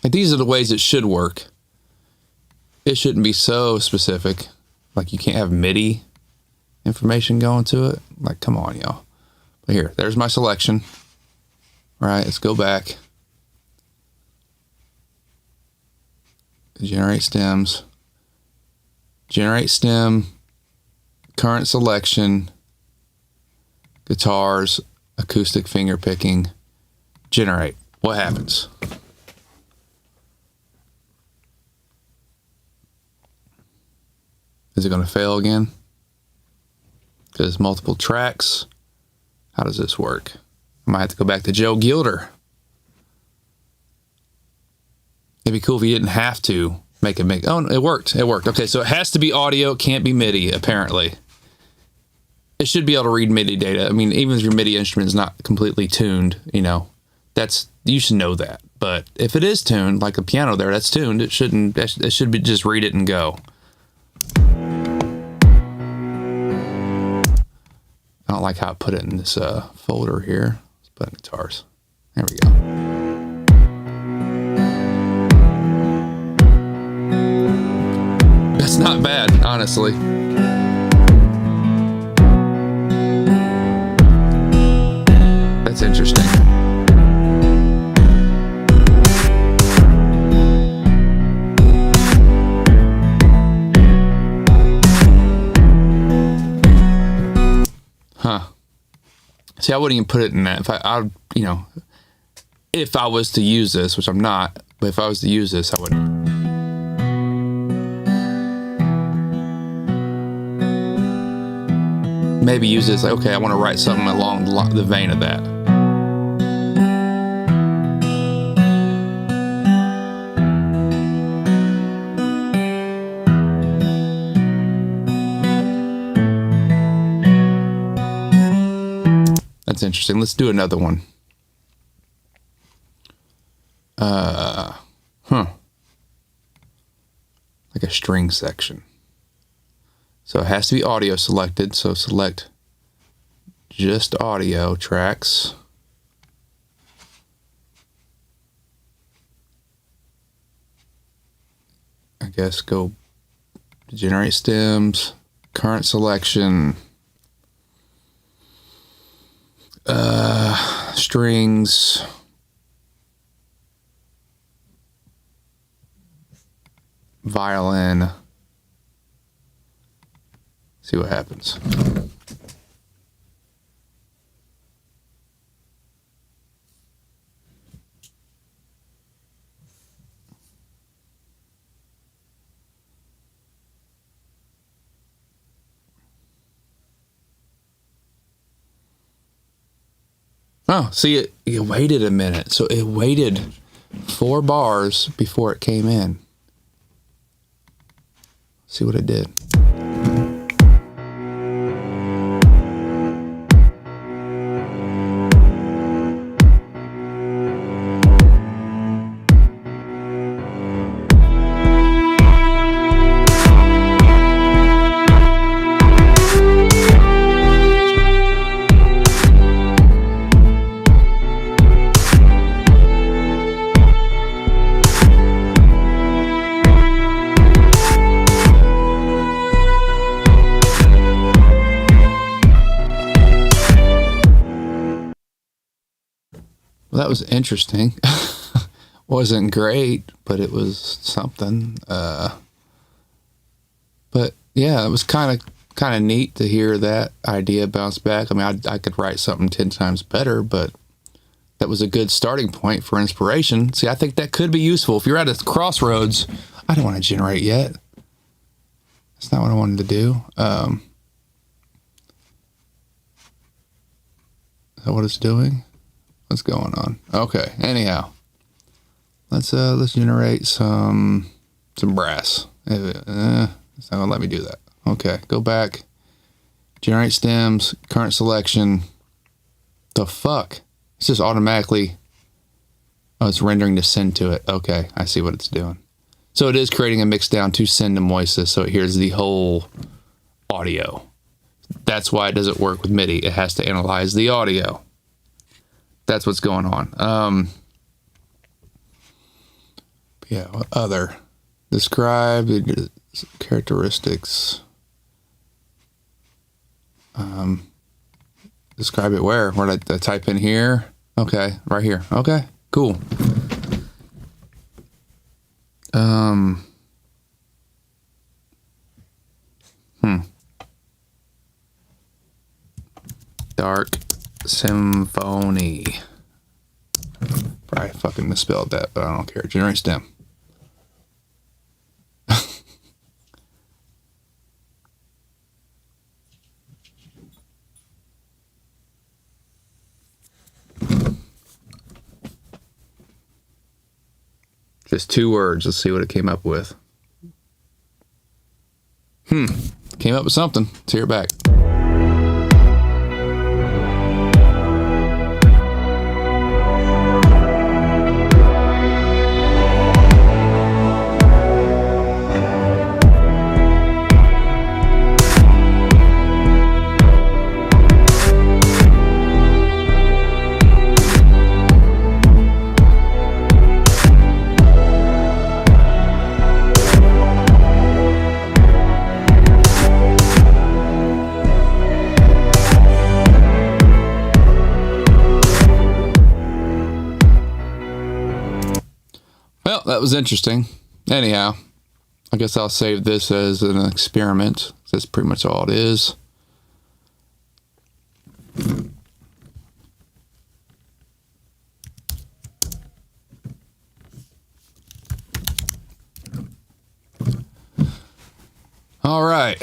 Like, these are the ways it should work. It shouldn't be so specific. Like, you can't have MIDI information going to it. Like, come on, y'all. But here, there's my selection. All right, let's go back. Generate stems. Generate stem. Current selection. Guitars. Acoustic finger picking. Generate. What happens? Is it going to fail again? Because multiple tracks. How does this work? I might have to go back to Joe Gilder. It'd be cool if you didn't have to make it make. Oh, it worked. It worked. Okay, so it has to be audio. It can't be MIDI, apparently. It should be able to read MIDI data. I mean, even if your MIDI instrument is not completely tuned, you know, you should know that. But if it is tuned, like a piano there, that's tuned. It shouldn't. It should be just read it and go. I don't like how I put it in this folder here. Let's put in guitars. There we go. That's not bad, honestly. That's interesting. Huh. See, I wouldn't even put it in that. If I was to use this, which I'm not, but if I was to use this, I would. Maybe use this, like, okay, I want to write something along the vein of that. That's interesting. Let's do another one. Like a string section. So it has to be audio selected. So select just audio tracks. I guess go generate stems, current selection, strings, violin. See what happens. Oh, see, it waited a minute. So it waited 4 bars before it came in. See what it did. Well, that was interesting. Wasn't great, but it was something. But yeah, it was kind of neat to hear that idea bounce back. I mean, I could write something 10 times better, but that was a good starting point for inspiration. See, I think that could be useful. If you're at a crossroads, I don't want to generate yet. That's not what I wanted to do. Is that what it's doing? What's going on? Okay. Anyhow, let's generate some brass. It's not gonna let me do that. Okay, go back. Generate stems. Current selection. The fuck? It's just automatically. Oh, it's rendering to send to it. Okay, I see what it's doing. So it is creating a mix down to send to Moises. So it hears the whole audio. That's why it doesn't work with MIDI. It has to analyze the audio. That's what's going on. Yeah, what other? Describe the characteristics. Describe it where? Where did I type in here? Okay, right here. Okay, cool. Dark Symphony. Probably fucking misspelled that, but I don't care. Generate stem. Just 2 words. Let's see what it came up with. Came up with something. Let's hear it back. Well, that was interesting. Anyhow, I guess I'll save this as an experiment. That's pretty much all it is. All right.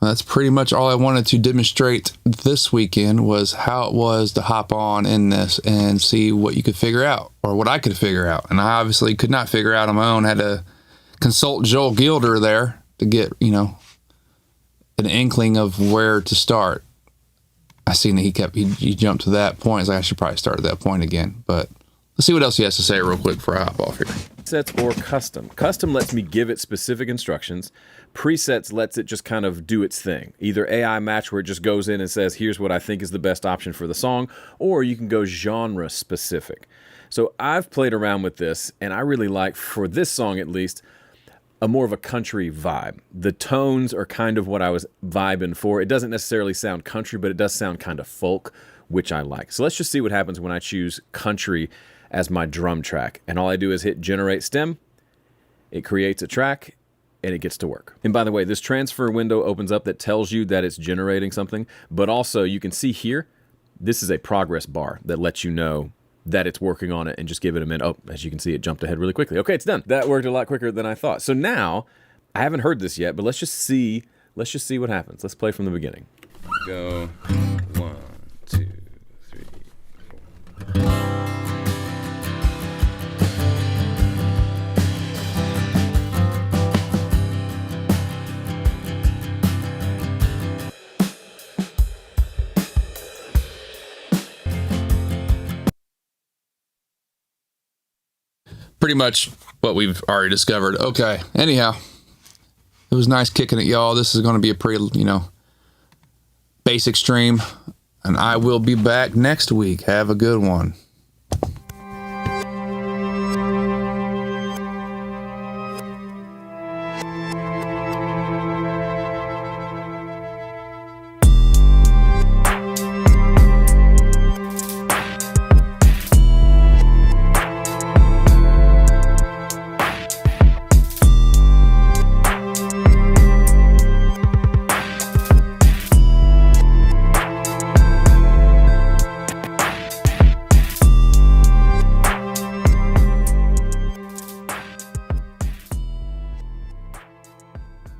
That's pretty much all I wanted to demonstrate this weekend, was how it was to hop on in this and see what you could figure out, or what I could figure out. And I obviously could not figure out on my own. Had to consult Joel Gilder there to get, an inkling of where to start. I seen that he jumped to that point. It's like I should probably start at that point again. But let's see what else he has to say real quick before I hop off here. Presets or custom. Custom lets me give it specific instructions. Presets lets it just kind of do its thing. Either AI match, where it just goes in and says, here's what I think is the best option for the song, or you can go genre specific. So I've played around with this, and I really like, for this song at least, a more of a country vibe. The tones are kind of what I was vibing for. It doesn't necessarily sound country, but it does sound kind of folk, which I like. So let's just see what happens when I choose country as my drum track. And all I do is hit generate stem. It creates a track, and it gets to work. And by the way, this transfer window opens up that tells you that it's generating something, but also you can see here, this is a progress bar that lets you know that it's working on it, and just give it a minute. Oh, as you can see, it jumped ahead really quickly. Okay, it's done. That worked a lot quicker than I thought. So now, I haven't heard this yet, but let's just see what happens. Let's play from the beginning. Go 1, 2, 3, 4. Pretty much what we've already discovered. Okay. Anyhow, it was nice kicking it, y'all. This is going to be a pretty, basic stream, and I will be back next week. Have a good one.